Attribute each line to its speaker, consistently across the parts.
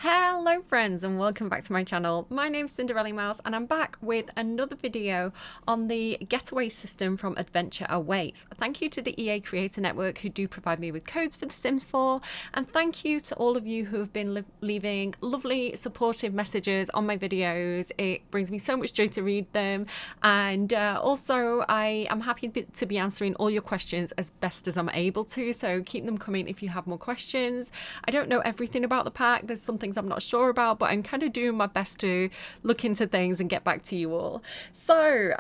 Speaker 1: Hello friends and welcome back to my channel. My name's Cinderellimouse and I'm back with another video on the getaway system from Adventure Awaits. Thank you to the EA Creator Network who do provide me with codes for The Sims 4, and thank you to all of you who have been leaving lovely supportive messages on my videos. It brings me so much joy to read them, and also I am happy to be answering all your questions as best as I'm able to, so keep them coming if you have more questions. I don't know everything about the pack, there's some things I'm not sure about, but I'm kind of doing my best to look into things and get back to you all. So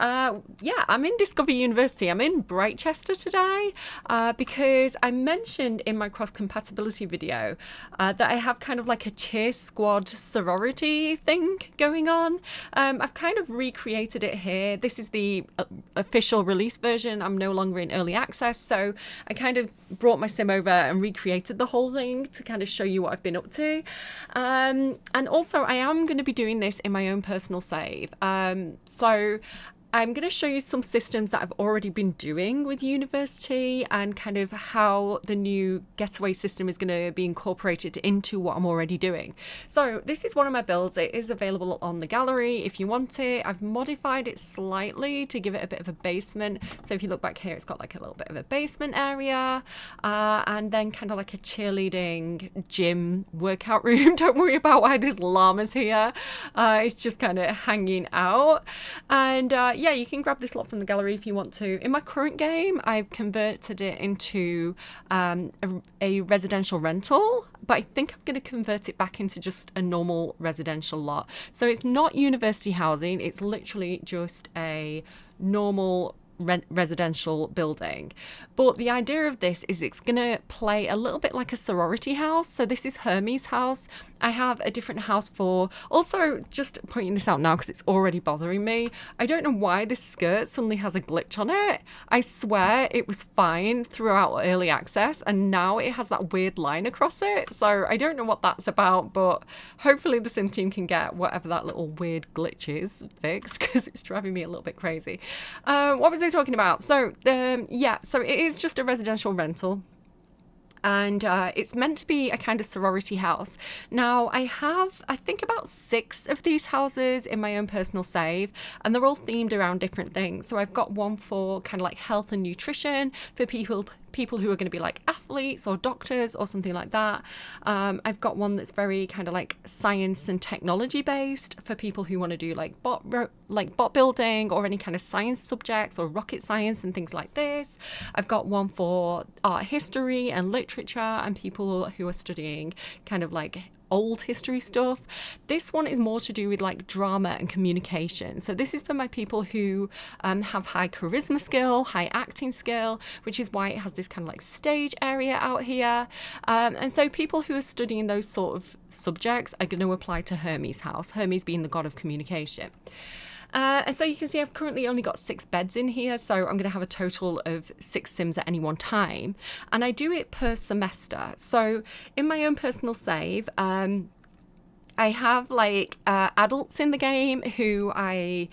Speaker 1: yeah, I'm in Discover University. I'm in Brightchester today because I mentioned in my cross-compatibility video that I have kind of like a cheer squad sorority thing going on. I've kind of recreated it here. This is the official release version. I'm no longer in early access, so I kind of brought my sim over and recreated the whole thing to kind of show you what I've been up to. And also I am going to be doing this in my own personal save. So I'm going to show you some systems that I've already been doing with university and kind of how the new getaway system is going to be incorporated into what I'm already doing. So this is one of my builds. It is available on the gallery if you want it. I've modified it slightly to give it a bit of a basement. So if you look back here, it's got like a little bit of a basement area and then kind of like a cheerleading gym workout room. Don't worry about why there's llamas here. It's just kind of hanging out. And yeah, you can grab this lot from the gallery if you want to. In my current game, I've converted it into a residential rental, but I think I'm going to convert it back into just a normal residential lot. So it's not university housing, it's literally just a normal residential building. But the idea of this is it's going to play a little bit like a sorority house. So this is Hermes' house. I have a different house for, also just pointing this out now because it's already bothering me, I don't know why this skirt suddenly has a glitch on it. I swear it was fine throughout early access and now it has that weird line across it. So I don't know what that's about, but hopefully the Sims team can get whatever that little weird glitch is fixed because it's driving me a little bit crazy. What was I talking about? So yeah, so it is just a residential rental. And it's meant to be a kind of sorority house. Now, I have, I think, about 6 of these houses in my own personal save, and they're all themed around different things. So I've got one for kind of like health and nutrition for people who are going to be like athletes or doctors or something like that. I've got one that's very kind of like science and technology based for people who want to do like bot building or any kind of science subjects or rocket science and things like this. I've got one for art history and literature and people who are studying kind of like old history stuff. This one is more to do with like drama and communication. So this is for my people who have high charisma skill, high acting skill, which is why it has this kind of like stage area out here. And so people who are studying those sort of subjects are going to apply to Hermes' house, Hermes being the god of communication. And so you can see I've currently only got 6 beds in here, so I'm going to have a total of 6 Sims at any one time, and I do it per semester. So in my own personal save, I have like adults in the game who I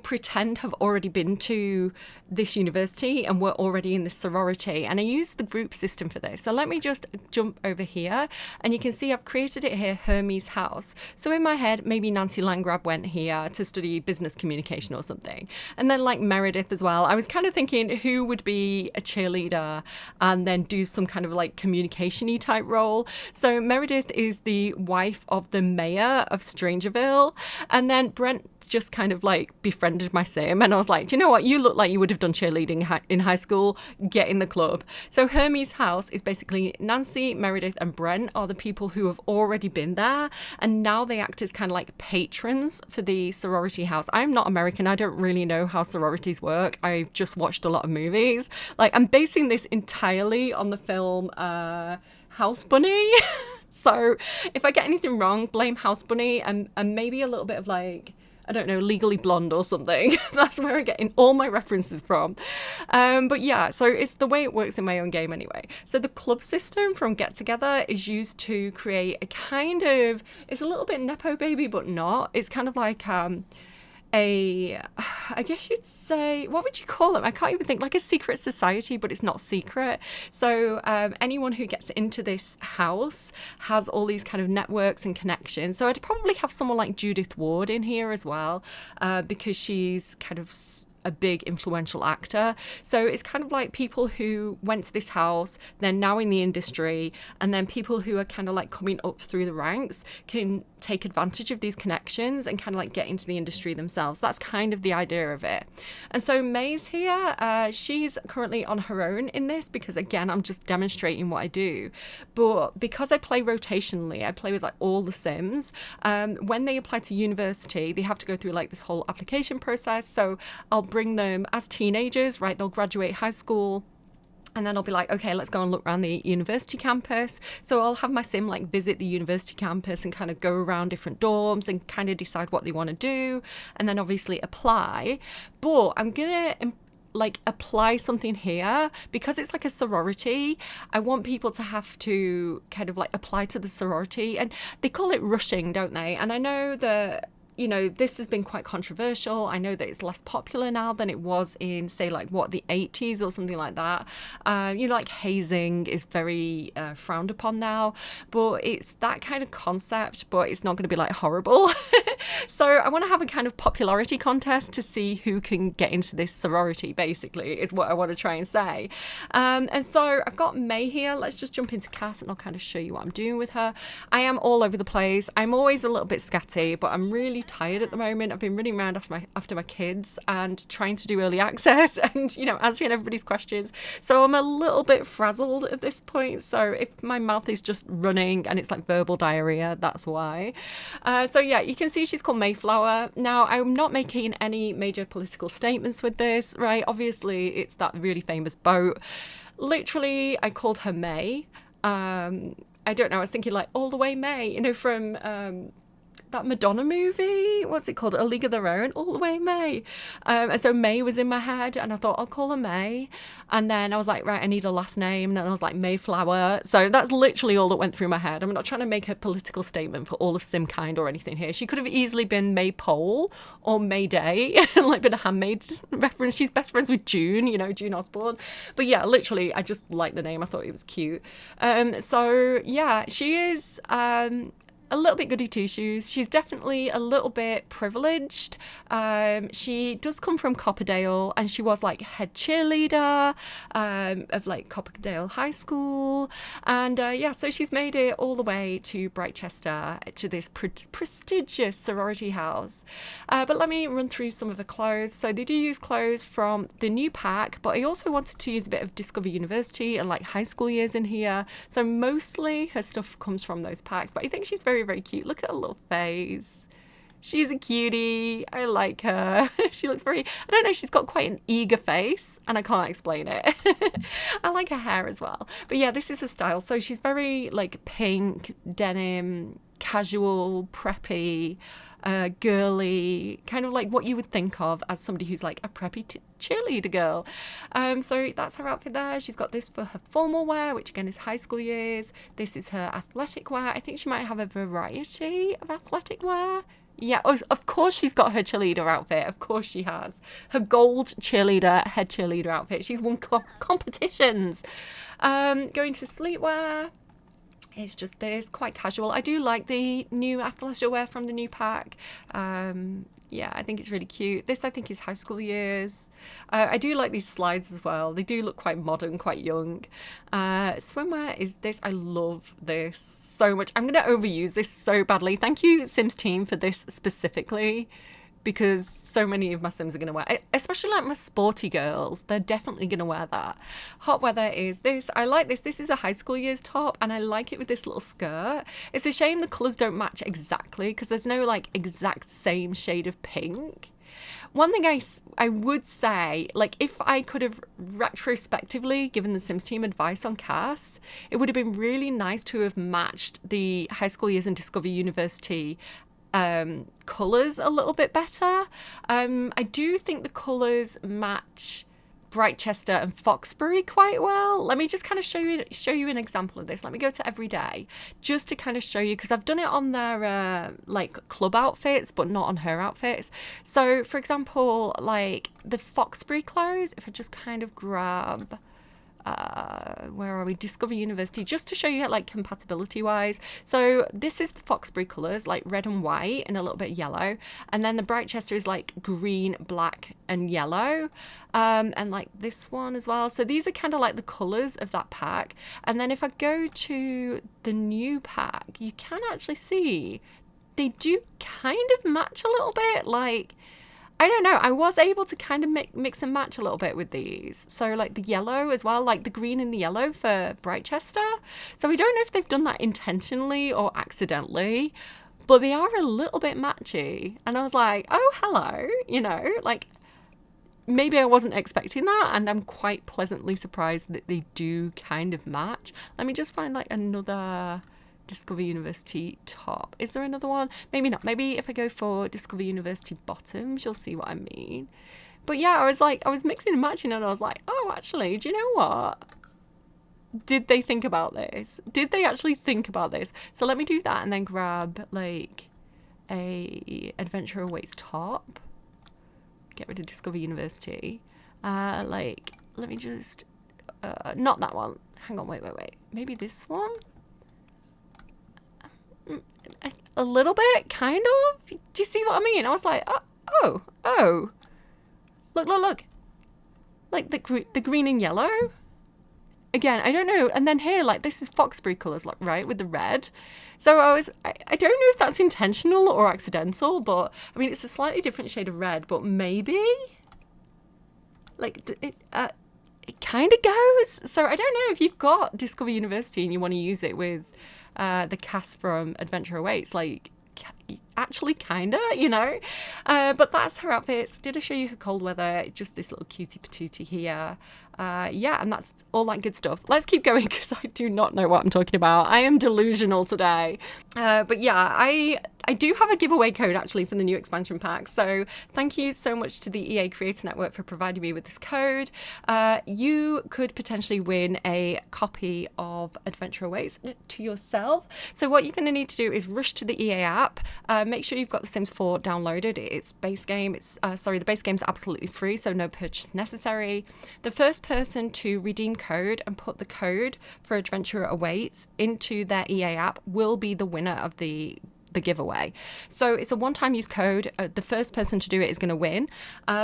Speaker 1: pretend have already been to this university and were already in this sorority, and I use the group system for this. So let me just jump over here and you can see I've created it here, Hermes' house. So in my head, maybe Nancy Landgrab went here to study business communication or something, and then like Meredith as well. I was kind of thinking who would be a cheerleader and then do some kind of like communication-y type role. So Meredith is the wife of the mayor of Strangerville, and then Brent just kind of like befriended my sim, and I was like, do you know what, you look like you would have done cheerleading in high school, get in the club. So Hermes' house is basically Nancy, Meredith and Brent are the people who have already been there, and now they act as kind of like patrons for the sorority house. I'm not American, I don't really know how sororities work, I've just watched a lot of movies. Like, I'm basing this entirely on the film House Bunny. So if I get anything wrong, blame House Bunny and maybe a little bit of like, I don't know, Legally Blonde or something. That's where I'm getting all my references from. But yeah, so it's the way it works in my own game anyway. So the club system from Get Together is used to create a kind of, it's a little bit Nepo Baby, but not. It's kind of like I guess you'd say, what would you call them? I can't even think, like a secret society, but it's not secret. So anyone who gets into this house has all these kind of networks and connections. So I'd probably have someone like Judith Ward in here as well, because she's kind of a big influential actor. So it's kind of like people who went to this house, they're now in the industry, and then people who are kind of like coming up through the ranks can take advantage of these connections and kind of like get into the industry themselves. That's kind of the idea of it. And so May's here. She's currently on her own in this because, again, I'm just demonstrating what I do. But because I play rotationally, I play with like all the Sims. When they apply to university, they have to go through like this whole application process. So I'll bring them as teenagers, right? They'll graduate high school. And then I'll be like, okay, let's go and look around the university campus. So I'll have my sim like visit the university campus and kind of go around different dorms and kind of decide what they want to do. And then obviously apply. But I'm going to like apply something here because it's like a sorority. I want people to have to kind of like apply to the sorority. And they call it rushing, don't they? And I know that, you know, this has been quite controversial. I know that it's less popular now than it was in, say, like what, the 80s or something like that. You know, like hazing is very frowned upon now, but it's that kind of concept, but it's not going to be like horrible. So I want to have a kind of popularity contest to see who can get into this sorority, basically, is what I want to try and say. And so I've got May here. Let's just jump into Cass and I'll kind of show you what I'm doing with her. I am all over the place. I'm always a little bit scatty, but I'm really tired at the moment. I've been running around after my kids and trying to do early access and, you know, answering everybody's questions. So I'm a little bit frazzled at this point. So if my mouth is just running and it's like verbal diarrhea, that's why. So yeah, you can see she's called Mayflower. Now, I'm not making any major political statements with this, right? Obviously, it's that really famous boat. Literally, I called her May. I don't know, I was thinking like All the Way May, you know, from that Madonna movie, what's it called? A League of Their Own, All the Way May. And so May was in my head and I thought I'll call her May. And then I was like, right, I need a last name. And then I was like, Mayflower. So that's literally all that went through my head. I'm not trying to make a political statement for all of Simkind or anything here. She could have easily been Maypole or Mayday, like been a handmaid reference. She's best friends with June, you know, June Osborne. But yeah, literally, I just liked the name. I thought it was cute. So yeah, she is a little bit goody two-shoes. She's definitely a little bit privileged. She does come from Copperdale and she was like head cheerleader of like Copperdale High School. And yeah, so she's made it all the way to Brightchester to this prestigious sorority house. But let me run through some of the clothes. So they do use clothes from the new pack, but I also wanted to use a bit of Discover University and like high school years in here. So mostly her stuff comes from those packs, but I think she's very, very cute. Look at her little face. She's a cutie. I like her. She looks very, I don't know, she's got quite an eager face and I can't explain it. I like her hair as well. But yeah, this is her style. So she's very like pink, denim, casual, preppy, girly, kind of like what you would think of as somebody who's like a preppy cheerleader girl. So that's her outfit there. She's got this for her formal wear, which again is high school years. This is her athletic wear. I think she might have a variety of athletic wear. Yeah, of course she's got her cheerleader outfit. Of course she has. Her gold cheerleader, head cheerleader outfit. She's won competitions. Going to sleepwear. It's just this, quite casual. I do like the new athleisure wear from the new pack. Yeah, I think it's really cute. This, I think, is high school years. I do like these slides as well. They do look quite modern, quite young. Swimwear is this. I love this so much. I'm going to overuse this so badly. Thank you, Sims team, for this specifically, because so many of my Sims are going to wear it, especially like my sporty girls. They're definitely going to wear that. Hot weather is this. I like this. This is a high school years top and I like it with this little skirt. It's a shame the colours don't match exactly because there's no like exact same shade of pink. One thing I would say, like if I could have retrospectively given the Sims team advice on Cass, it would have been really nice to have matched the high school years and Discover University colours a little bit better. I do think the colours match Brightchester and Foxbury quite well. Let me just kind of show you an example of this. Let me go to Everyday just to kind of show you, because I've done it on their like club outfits, but not on her outfits. So for example, like the Foxbury clothes, if I just kind of grab where are we, Discover University, just to show you like compatibility wise. So this is the Foxbury colours, like red and white and a little bit yellow, and then the Brightchester is like green, black and yellow, and like this one as well. So these are kind of like the colours of that pack. And then if I go to the new pack, you can actually see they do kind of match a little bit. Like, I don't know, I was able to kind of mix and match a little bit with these. So like the yellow as well, like the green and the yellow for Brightchester. So we don't know if they've done that intentionally or accidentally, but they are a little bit matchy. And I was like, oh, hello, you know, like maybe I wasn't expecting that, and I'm quite pleasantly surprised that they do kind of match. Let me just find like another Discover University top. Is there another one? Maybe not. Maybe if I go for Discover University bottoms, you'll see what I mean. But yeah, I was mixing and matching, and I was like, oh, actually, do you know what? Did they think about this? Did they actually think about this? So let me do that and then grab like a Adventure Awaits top. Get rid of Discover University. Like, let me just, not that one. Hang on, wait. Maybe this one? A little bit, kind of. Do you see what I mean? I was like, oh, look, like the green and yellow. Again, I don't know. And then here, like, this is Foxbury colours, like, right, with the red. So I don't know if that's intentional or accidental, but I mean, it's a slightly different shade of red, but maybe like it kind of goes. So I don't know if you've got Discover University and you want to use it with the cast from Adventure Awaits, like actually kinda, you know. But that's her outfits. Did I show you her cold weather? Just this little cutie patootie here. Yeah, and that's all that good stuff. Let's keep going because I do not know what I'm talking about. I am delusional today. But yeah, I do have a giveaway code actually for the new expansion pack. So thank you so much to the EA Creator Network for providing me with this code. You could potentially win a copy of Adventure Awaits to yourself. So what you're going to need to do is rush to the EA app. Make sure you've got The Sims 4 downloaded. It's base game. The base game's absolutely free, so no purchase necessary. The first person to redeem code and put the code for Adventure Awaits into their EA app will be the winner of the giveaway. So it's a one-time use code. The first person to do it is going to win.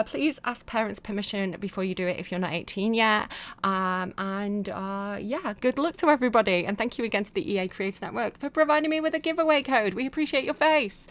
Speaker 1: Please ask parents' permission before you do it if you're not 18 yet. Yeah, good luck to everybody. And thank you again to the EA Creator Network for providing me with a giveaway code. We appreciate your face.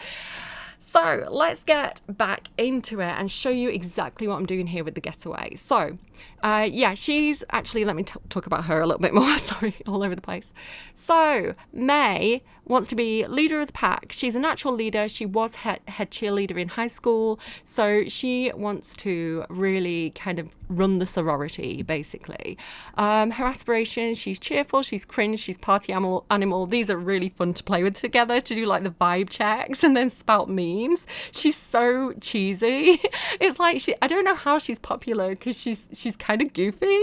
Speaker 1: So let's get back into it and show you exactly what I'm doing here with the getaway. So yeah, she's actually, let me talk about her a little bit more. Sorry, all over the place. So May wants to be leader of the pack. She's a natural leader. She was head cheerleader in high school. So she wants to really kind of run the sorority, basically. Her aspirations, she's cheerful, she's cringe, she's party animal. These are really fun to play with together, to do like the vibe checks and then spout memes. She's so cheesy. It's like, I don't know how she's popular because she's kind of goofy,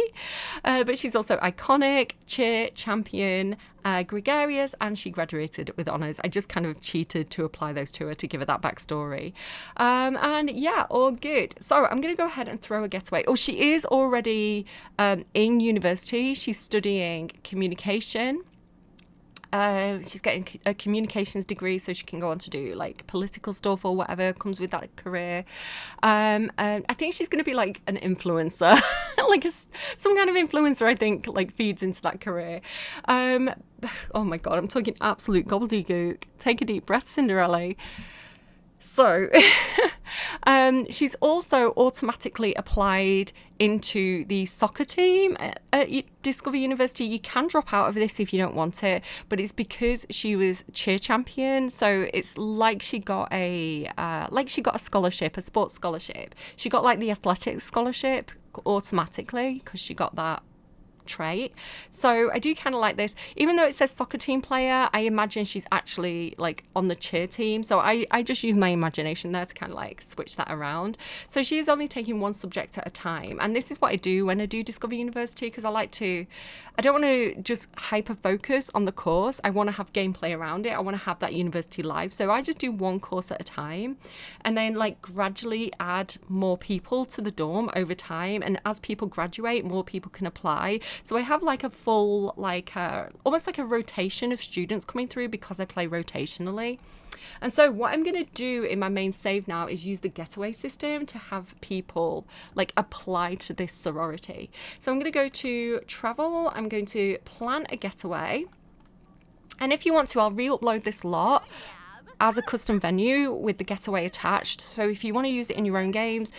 Speaker 1: but she's also iconic, cheer champion, gregarious, and she graduated with honours. I just kind of cheated to apply those to her to give her that backstory. And yeah, all good. So I'm going to go ahead and throw a getaway. Oh, she is already in university. She's studying communication. She's getting a communications degree so she can go on to do like political stuff or whatever comes with that career. I think she's going to be like an influencer, like some kind of influencer, I think, like feeds into that career. Oh my God, I'm talking absolute gobbledygook. Take a deep breath, Cinderella. So she's also automatically applied into the soccer team at Discover University. You can drop out of this if you don't want it, but it's because she was cheer champion. So it's like she got a scholarship, a sports scholarship. She got like the athletics scholarship automatically because she got that top trait. So I do kind of like this. Even though it says soccer team player, I imagine she's actually like on the cheer team. So I just use my imagination there to kind of like switch that around. So she is only taking one subject at a time. And this is what I do when I do Discover University, because I don't want to just hyper focus on the course. I want to have gameplay around it. I want to have that university live. So I just do one course at a time, and then like gradually add more people to the dorm over time. And as people graduate, more people can apply. So I have like a full, like almost like a rotation of students coming through because I play rotationally. And so what I'm going to do in my main save now is use the getaway system to have people like apply to this sorority. So I'm going to go to travel. I'm going to plan a getaway. And if you want to, I'll re-upload this lot as a custom venue with the getaway attached. So if you want to use it in your own games,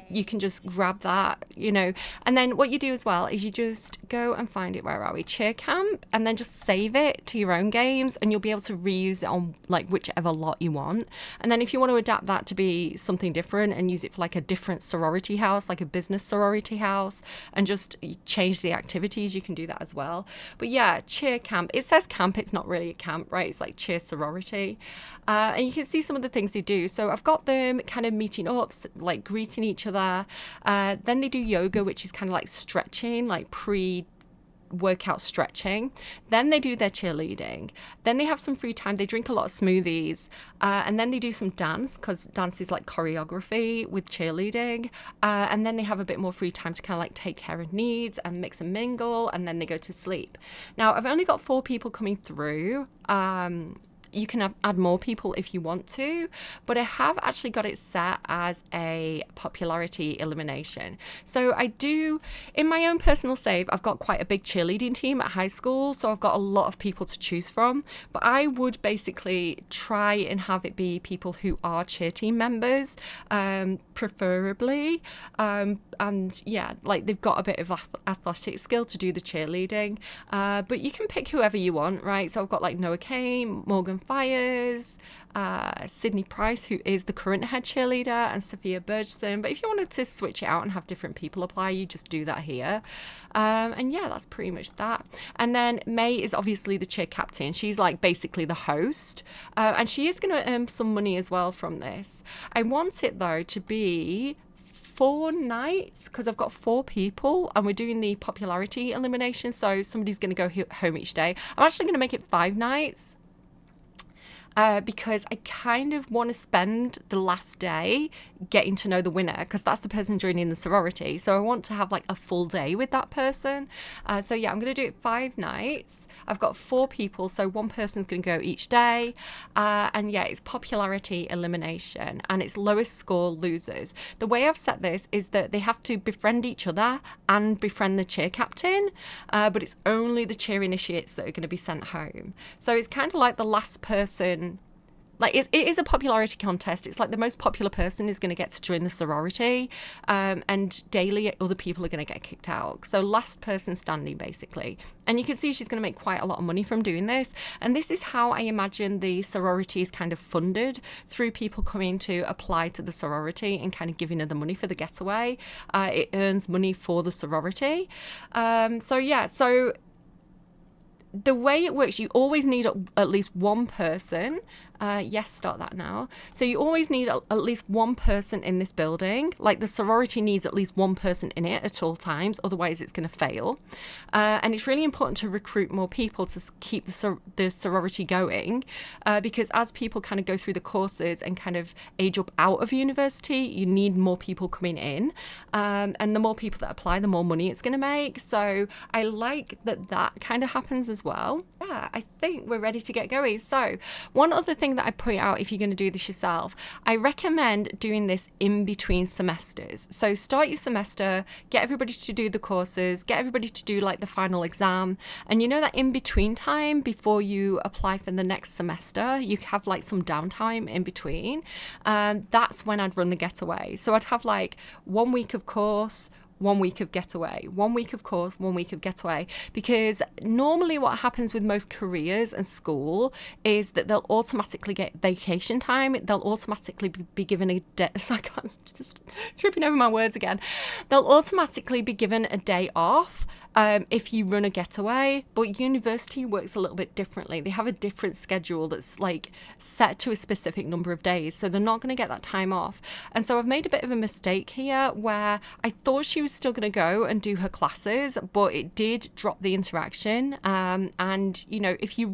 Speaker 1: you can just grab that, you know. And then what you do as well is you just go and find it. Where are we? Cheer camp, and then just save it to your own games, and you'll be able to reuse it on like whichever lot you want. And then if you want to adapt that to be something different and use it for like a different sorority house, like a business sorority house, and just change the activities, you can do that as well. But yeah, cheer camp. It says camp, it's not really a camp, right? It's like cheer sorority. And you can see some of the things they do. So I've got them kind of meeting up, like greeting each other. Then they do yoga, which is kind of like stretching, like pre-workout stretching. Then they do their cheerleading. Then they have some free time. They drink a lot of smoothies. And then they do some dance, because dance is like choreography with cheerleading. And then they have a bit more free time to kind of like take care of needs and mix and mingle. And then they go to sleep. Now, I've only got 4 people coming through. You can add more people if you want to, but I have actually got it set as a popularity elimination. So I do, in my own personal save, I've got quite a big cheerleading team at high school, so I've got a lot of people to choose from, but I would basically try and have it be people who are cheer team members, preferably, and yeah, like they've got a bit of athletic skill to do the cheerleading, but you can pick whoever you want, right? So I've got like Noah Kane, Morgan Fires, Sydney Price, who is the current head cheerleader, and Sophia Burgeson. But if you wanted to switch it out and have different people apply, you just do that here. And yeah, that's pretty much that. And then May is obviously the cheer captain. She's like basically the host, and she is going to earn some money as well from this. I want it though to be 4 nights, because I've got 4 people and we're doing the popularity elimination, so somebody's going to go home each day. I'm actually going to make it 5 nights, because I kind of want to spend the last day getting to know the winner, because that's the person joining the sorority. So I want to have like a full day with that person. So yeah, I'm going to do it 5 nights. I've got 4 people, so 1 person's going to go each day. And yeah, it's popularity elimination, and it's lowest score losers. The way I've set this is that they have to befriend each other and befriend the cheer captain, but it's only the cheer initiates that are going to be sent home. So it's kind of like the last person. Like it is a popularity contest. It's like the most popular person is going to get to join the sorority, and daily other people are going to get kicked out. So last person standing, basically. And you can see she's going to make quite a lot of money from doing this. And this is how I imagine the sorority is kind of funded, through people coming to apply to the sorority and kind of giving her the money for the getaway. It earns money for the sorority. So yeah, so the way it works, you always need at least 1 person. Yes, start that now. So you always need at least 1 person in this building. Like the sorority needs at least 1 person in it at all times, otherwise it's going to fail. And it's really important to recruit more people to keep the sorority going, because as people kind of go through the courses and kind of age up out of university, you need more people coming in, and the more people that apply, the more money it's going to make. So I like that kind of happens as well. Yeah, I think we're ready to get going. So one other thing that I point out, if you're going to do this yourself, I recommend doing this in between semesters. So start your semester, get everybody to do the courses, get everybody to do like the final exam, and you know that in between time before you apply for the next semester, you have like some downtime in between. That's when I'd run the getaway. So I'd have like 1 week of course, 1 week of getaway, 1 week of course, 1 week of getaway, because normally what happens with most careers and school is that they'll automatically get vacation time. They'll automatically be given a day. So I can't, just tripping over my words again. They'll automatically be given a day off if you run a getaway, but university works a little bit differently. They have a different schedule that's like set to a specific number of days, so they're not going to get that time off. And so I've made a bit of a mistake here where I thought she was still going to go and do her classes, but it did drop the interaction. And you know, if you're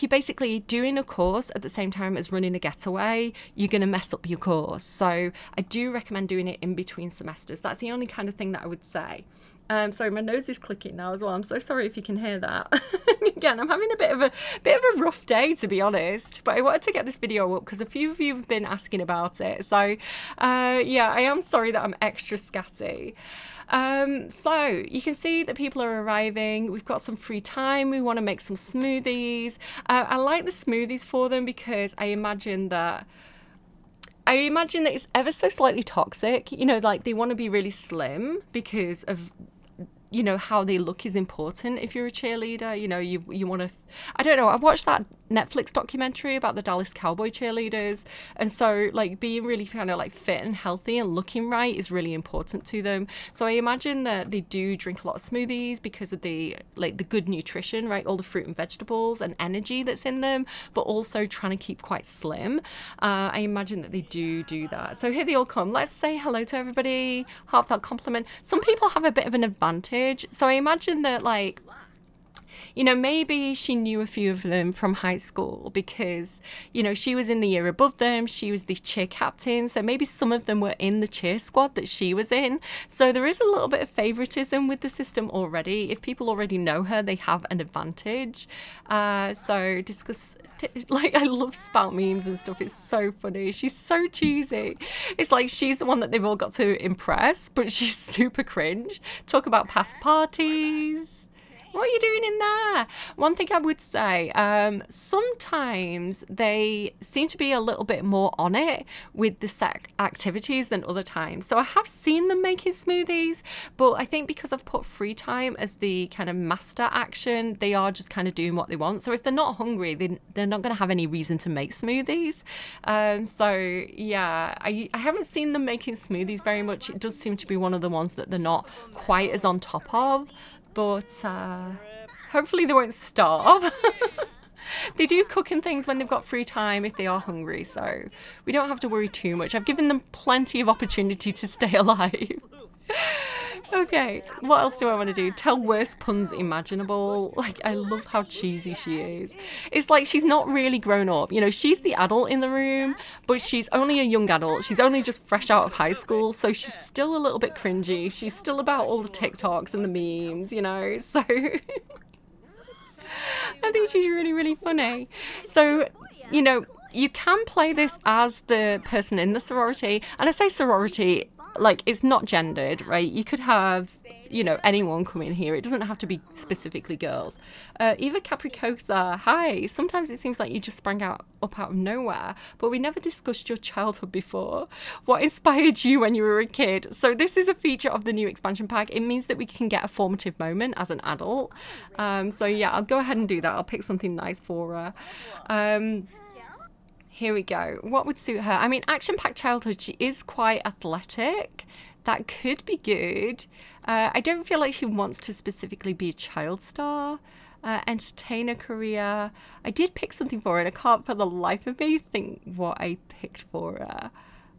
Speaker 1: basically doing a course at the same time as running a getaway, you're going to mess up your course. So I do recommend doing it in between semesters. That's the only kind of thing that I would say. Sorry, my nose is clicking now as well. I'm so sorry if you can hear that. Again, I'm having a bit of a rough day, to be honest. But I wanted to get this video up because a few of you have been asking about it. So yeah, I am sorry that I'm extra scatty. So you can see that people are arriving. We've got some free time. We want to make some smoothies. I like the smoothies for them because I imagine that it's ever so slightly toxic. You know, like they want to be really slim because of, you know, how they look is important if you're a cheerleader. You know, you want to, I don't know, I watched that Netflix documentary about the Dallas Cowboy cheerleaders, and so like being really kind of like fit and healthy and looking right is really important to them. So I imagine that they do drink a lot of smoothies because of the good nutrition, right, all the fruit and vegetables and energy that's in them, but also trying to keep quite slim. I imagine that they do that. So here they all come. Let's say hello to everybody. Heartfelt compliment. Some people have a bit of an advantage, so I imagine that, like, you know, maybe she knew a few of them from high school because, you know, she was in the year above them. She was the cheer captain. So maybe some of them were in the cheer squad that she was in. So there is a little bit of favoritism with the system already. If people already know her, they have an advantage. So discuss... Like, I love spout memes and stuff. It's so funny. She's so cheesy. It's like she's the one that they've all got to impress, but she's super cringe. Talk about past parties. What are you doing in there? One thing I would say, sometimes they seem to be a little bit more on it with the set activities than other times. So I have seen them making smoothies, but I think because I've put free time as the kind of master action, they are just kind of doing what they want. So if they're not hungry, they're not going to have any reason to make smoothies. So yeah, I haven't seen them making smoothies very much. It does seem to be one of the ones that they're not quite as on top of. But hopefully they won't starve. They do cooking things when they've got free time if they are hungry, so we don't have to worry too much. I've given them plenty of opportunity to stay alive. Okay, what else do I want to do? Tell worst puns imaginable. Like, I love how cheesy she is. It's like she's not really grown up. You know, she's the adult in the room, but she's only a young adult. She's only just fresh out of high school, so she's still a little bit cringy. She's still about all the TikToks and the memes, you know, so... I think she's really, really funny. So, you know, you can play this as the person in the sorority, and I say sorority... like, it's not gendered, right? You could have, you know, anyone come in here. It doesn't have to be specifically girls. Eva Capricosa, hi. Sometimes it seems like you just sprang up out of nowhere, but we never discussed your childhood before. What inspired you when you were a kid? So this is a feature of the new expansion pack. It means that we can get a formative moment as an adult. So yeah, I'll go ahead and do that. I'll pick something nice for her. Here we go. What would suit her? I mean, action-packed childhood, she is quite athletic. That could be good. I don't feel like she wants to specifically be a child star. Entertainer career. I did pick something for her, and I can't for the life of me think what I picked for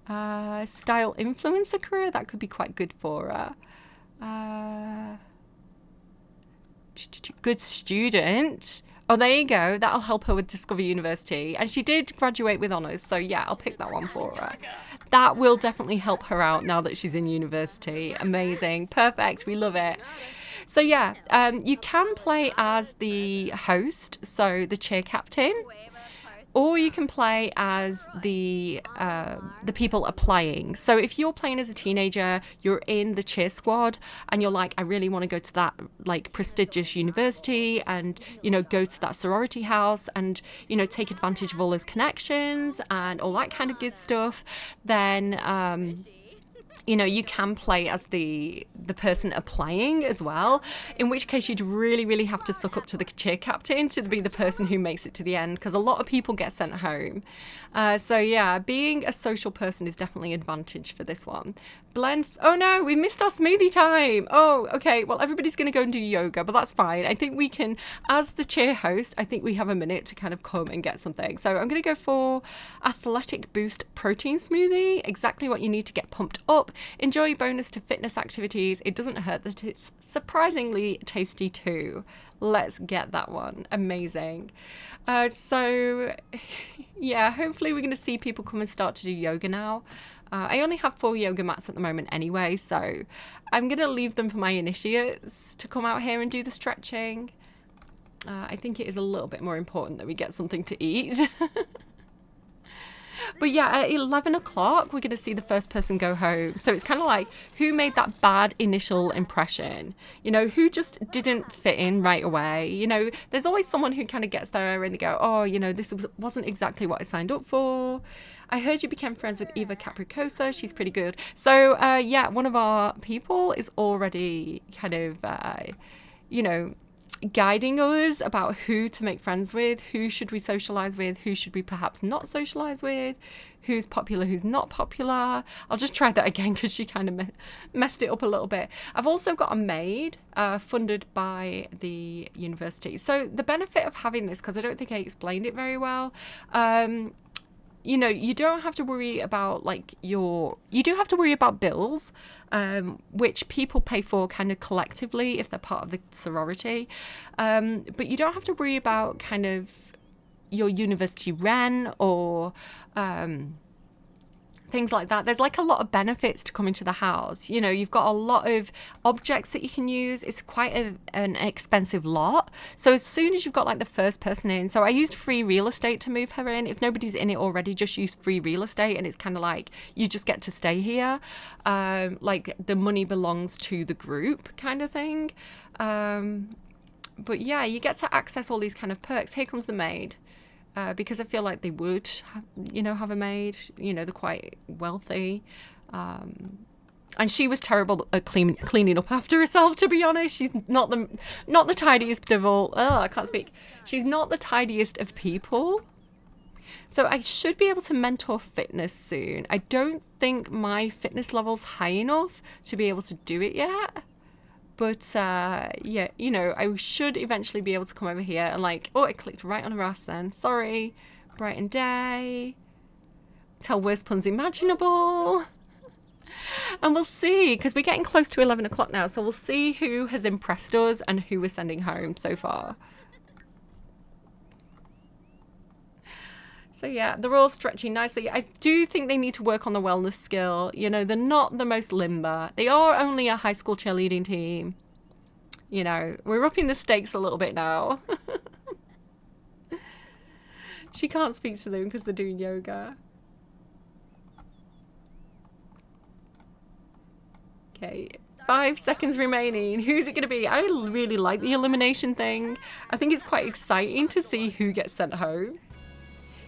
Speaker 1: her. Style influencer career, that could be quite good for her. Good student. Oh, there you go. That'll help her with Discover University. And she did graduate with honours, so yeah, I'll pick that one for her. That will definitely help her out now that she's in university. Amazing. Perfect. We love it. So yeah, you can play as the host, so the cheer captain, or you can play as the people applying. So if you're playing as a teenager, you're in the cheer squad and you're like, I really want to go to that like prestigious university and, you know, go to that sorority house and, you know, take advantage of all those connections and all that kind of good stuff, then you know, you can play as the person applying as well, in which case you'd really have to suck up to the cheer captain to be the person who makes it to the end, because a lot of people get sent home. So yeah, being a social person is definitely an advantage for this one. Blends. Oh no, we missed our smoothie time. Oh, okay. Well, everybody's going to go and do yoga, but that's fine. I think we can, as the cheer host, I think we have a minute to kind of come and get something. So I'm going to go for Athletic Boost Protein Smoothie. Exactly what you need to get pumped up. Enjoy bonus to fitness activities. It doesn't hurt that it's surprisingly tasty too. Let's get that one. Amazing. So yeah, hopefully we're going to see people come and start to do yoga now. I only have 4 yoga mats at the moment anyway, so I'm going to leave them for my initiates to come out here and do the stretching. I think it is a little bit more important that we get something to eat. But yeah, at 11 o'clock, we're going to see the first person go home. So it's kind of like, who made that bad initial impression? You know, who just didn't fit in right away? You know, there's always someone who kind of gets there and they go, oh, you know, this wasn't exactly what I signed up for. I heard you became friends with Eva Capricosa. She's pretty good. So yeah, one of our people is already kind of, you know, guiding us about who to make friends with, who should we socialize with, who should we perhaps not socialize with, who's popular, who's not popular. I'll just try that again because she kind of messed it up a little bit. I've also got a maid funded by the university. So the benefit of having this, because I don't think I explained it very well, you know, you don't have to worry about you do have to worry about bills, which people pay for kind of collectively if they're part of the sorority. But you don't have to worry about kind of your university rent or things like that. There's like a lot of benefits to coming to the house. You know, you've got a lot of objects that you can use. It's quite an expensive lot. So as soon as you've got like the first person in, so I used free real estate to move her in. If nobody's in it already, just use free real estate, and it's kind of like you just get to stay here. Like the money belongs to the group kind of thing. But yeah, you get to access all these kind of perks. Here comes the maid. Because I feel like they would, have a maid. You know, they're quite wealthy. And she was terrible at cleaning up after herself, to be honest. She's not the tidiest of all. Oh, I can't speak. She's not the tidiest of people. So I should be able to mentor fitness soon. I don't think my fitness level's high enough to be able to do it yet. But, yeah, you know, I should eventually be able to come over here and oh, I clicked right on her ass then. Sorry. Brighten day. Tell worst puns imaginable. And we'll see, because we're getting close to 11 o'clock now. So we'll see who has impressed us and who we're sending home so far. So yeah, they're all stretching nicely. I do think they need to work on the wellness skill. You know, they're not the most limber. They are only a high school cheerleading team. You know, we're upping the stakes a little bit now. She can't speak to them because they're doing yoga. Okay, 5 seconds remaining. Who's it going to be? I really like the elimination thing. I think it's quite exciting to see who gets sent home.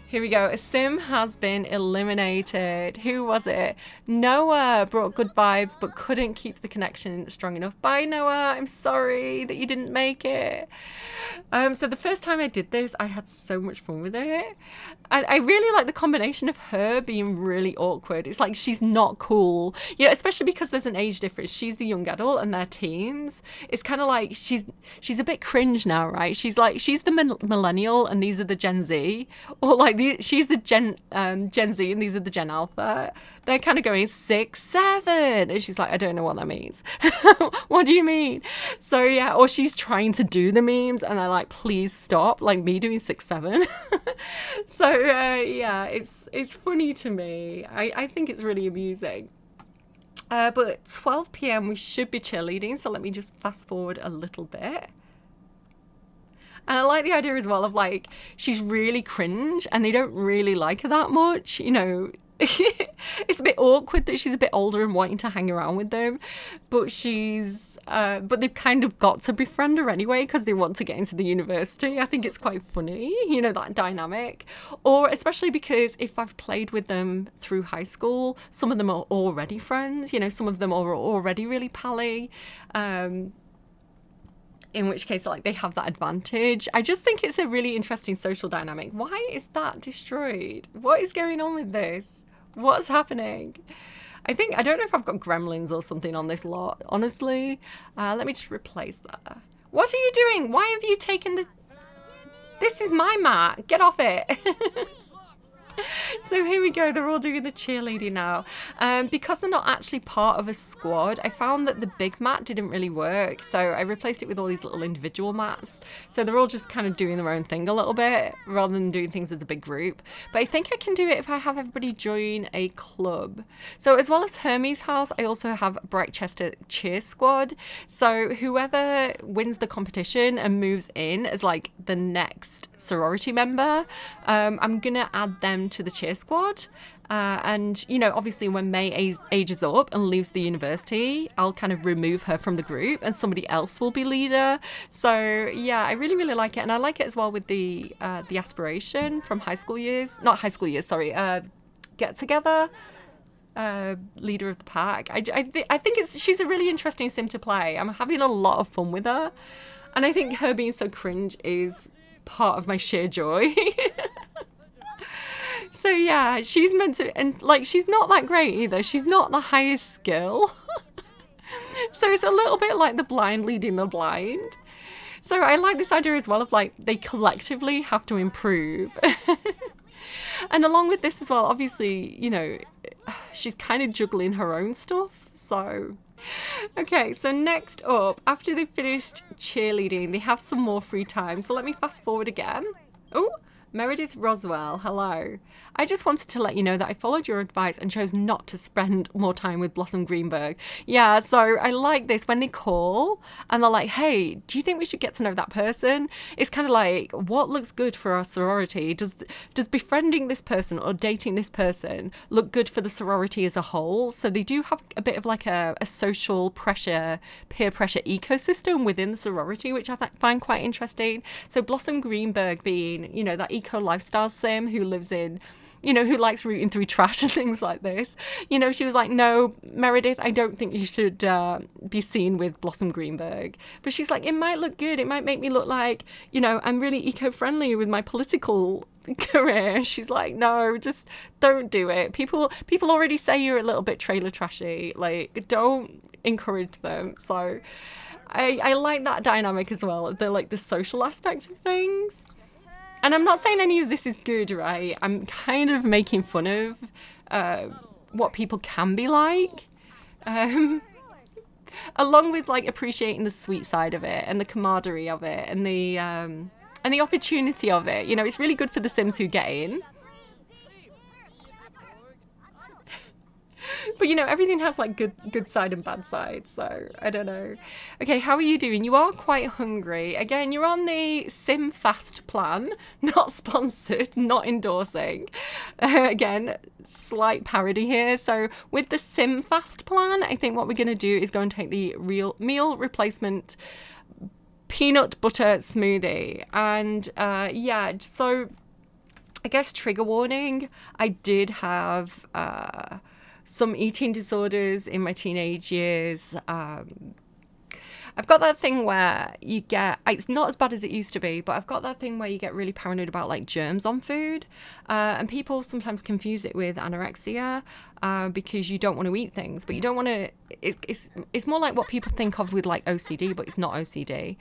Speaker 1: Here we go. A sim has been eliminated. Who was it? Noah brought good vibes but couldn't keep the connection strong enough. Bye, Noah. I'm sorry that you didn't make it. So the first time I did this, I had so much fun with it. And I really like the combination of her being really awkward. It's like she's not cool. Yeah, especially because there's an age difference. She's the young adult and they're teens. It's kind of like she's a bit cringe now, right? She's the millennial and these are the Gen Z. Or she's the Gen Z and these are the Gen Alpha. They're kind of going 6, 7. And she's like, I don't know what that means. What do you mean? So yeah, or she's trying to do the memes and they're like, please stop, like me doing 6, 7. So yeah, it's funny to me. I think it's really amusing. But 12 p.m. we should be cheerleading. So let me just fast forward a little bit. And I like the idea as well of she's really cringe and they don't really like her that much, you know. It's a bit awkward that she's a bit older and wanting to hang around with them, but she's but they've kind of got to befriend her anyway because they want to get into the university. I think it's quite funny, you know, that dynamic. Or especially because if I've played with them through high school, some of them are already friends, you know, some of them are already really pally. In which case, like, they have that advantage. I just think it's a really interesting social dynamic. Why is that destroyed? What is going on with this? What's happening? I don't know if I've got gremlins or something on this lot, honestly. Let me just replace that. What are you doing? Why have you taken the... This is my mat. Get off it. So here we go, they're all doing the cheerleading now. Because they're not actually part of a squad, I found that the big mat didn't really work, so I replaced it with all these little individual mats. So they're all just kind of doing their own thing a little bit, rather than doing things as a big group. But I think I can do it if I have everybody join a club. So as well as Hermes' house, I also have Brightchester Cheer Squad. So whoever wins the competition and moves in as like the next sorority member, I'm gonna add them to the cheer squad. And, you know, obviously when May ages up and leaves the university, I'll kind of remove her from the group and somebody else will be leader. So yeah, I really, really like it. And I like it as well with the aspiration from high school years, not high school years, sorry, get together. Leader of the pack. I think she's a really interesting sim to play. I'm having a lot of fun with her. And I think her being so cringe is part of my sheer joy. So yeah, she's meant to, and like, she's not that great either. She's not the highest skill. So it's a little bit like the blind leading the blind. So I like this idea as well of like, they collectively have to improve. And along with this as well, obviously, you know, she's kind of juggling her own stuff. So, okay, so next up, after they've finished cheerleading, they have some more free time. So let me fast forward again. Oh, Meredith Roswell, hello. I just wanted to let you know that I followed your advice and chose not to spend more time with Blossom Greenberg. Yeah, so I like this when they call and they're like, hey, do you think we should get to know that person? It's kind of like, what looks good for our sorority? Does befriending this person or dating this person look good for the sorority as a whole? So they do have a bit of like a social pressure, peer pressure ecosystem within the sorority, which I find quite interesting. So Blossom Greenberg being, you know, that eco lifestyle sim who lives in, you know, who likes rooting through trash and things like this. You know, she was like, no, Meredith, I don't think you should be seen with Blossom Greenberg. But she's like, it might look good. It might make me look like, you know, I'm really eco-friendly with my political career. She's like, no, just don't do it. People already say you're a little bit trailer trashy. Like, don't encourage them. So I like that dynamic as well. The social aspect of things. And I'm not saying any of this is good, right? I'm kind of making fun of what people can be like. Along with like appreciating the sweet side of it and the camaraderie of it and the opportunity of it. You know, it's really good for the Sims who get in. But, you know, everything has like good side and bad side. So I don't know. Okay, how are you doing? You are quite hungry. Again, you're on the Sim Fast plan. Not sponsored, not endorsing. Again, slight parody here. So with the Sim Fast plan, I think what we're going to do is go and take the real meal replacement peanut butter smoothie. And yeah, so I guess trigger warning. I did have some eating disorders in my teenage years. I've got that thing where you get, it's not as bad as it used to be, but I've got that thing where you get really paranoid about like germs on food. And people sometimes confuse it with anorexia because you don't want to eat things, but you don't want to, it's more like what people think of with like OCD, but it's not OCD.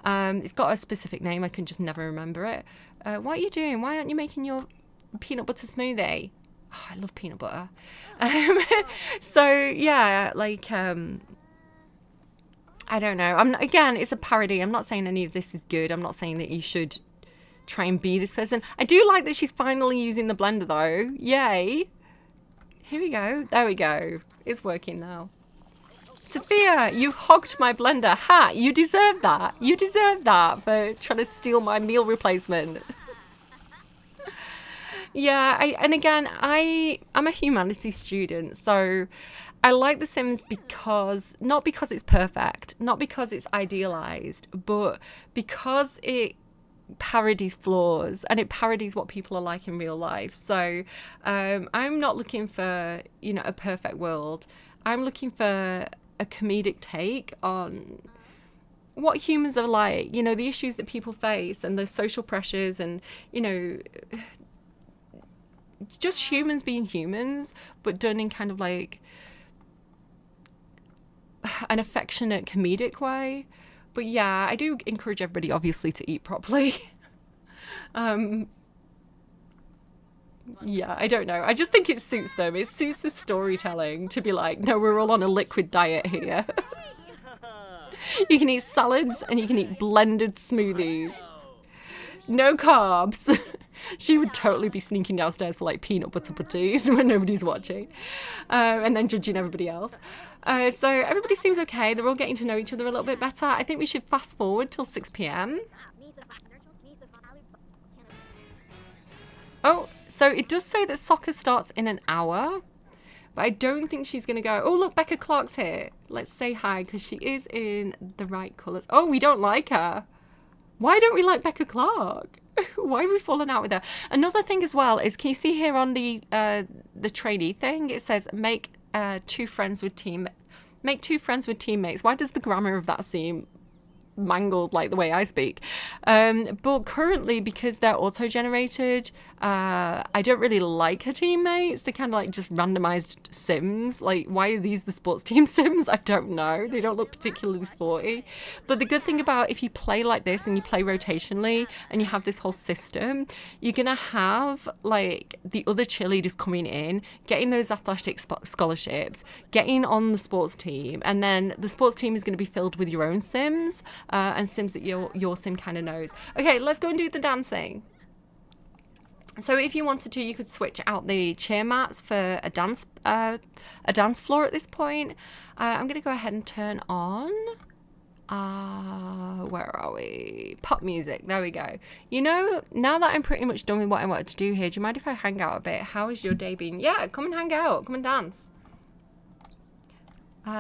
Speaker 1: It's got a specific name. I can just never remember it. What are you doing? Why aren't you making your peanut butter smoothie? Oh, I love peanut butter. So yeah, like, I don't know. Again, it's a parody. I'm not saying any of this is good. I'm not saying that you should try and be this person. I do like that she's finally using the blender though. Yay. Here we go. There we go. It's working now. Sophia, you hogged my blender. Ha! You deserve that. You deserve that for trying to steal my meal replacement. Yeah, and again, I'm a humanities student, so I like The Sims because, not because it's perfect, not because it's idealized, but because it parodies flaws and it parodies what people are like in real life. So I'm not looking for, you know, a perfect world. I'm looking for a comedic take on what humans are like, you know, the issues that people face and the social pressures and, you know, just humans being humans, but done in kind of like an affectionate comedic way. But yeah, I do encourage everybody obviously to eat properly. Yeah, I don't know. I just think it suits them. It suits the storytelling to be like, no, we're all on a liquid diet here. You can eat salads and you can eat blended smoothies. No carbs. She would totally be sneaking downstairs for like peanut butter putties when nobody's watching, and then judging everybody else. So everybody seems okay. They're all getting to know each other a little bit better. I think we should fast forward till 6 p.m. Oh, so it does say that soccer starts in an hour, but I don't think she's going to go. Oh, look, Becca Clark's here. Let's say hi because she is in the right colours. Oh, we don't like her. Why don't we like Becca Clark? Why have we fallen out with her? Another thing as well is, can you see here on the trainee thing? It says make two friends with teammates. Why does the grammar of that seem mangled like the way I speak? But currently, because they're auto-generated, I don't really like her teammates. They're kind of like just randomized sims. Like, why are these the sports team sims? I don't know. They don't look particularly sporty. But the good thing about if you play like this and you play rotationally and you have this whole system, you're gonna have like the other cheerleaders coming in, getting those athletic scholarships, getting on the sports team, and then the sports team is going to be filled with your own sims and sims that your sim kind of knows. Okay, let's go and do the dancing. So if you wanted to, you could switch out the cheer mats for a dance floor at this point. I'm going to go ahead and turn on, where are we? Pop music. There we go. You know, now that I'm pretty much done with what I wanted to do here, do you mind if I hang out a bit? How has your day been? Yeah, come and hang out. Come and dance.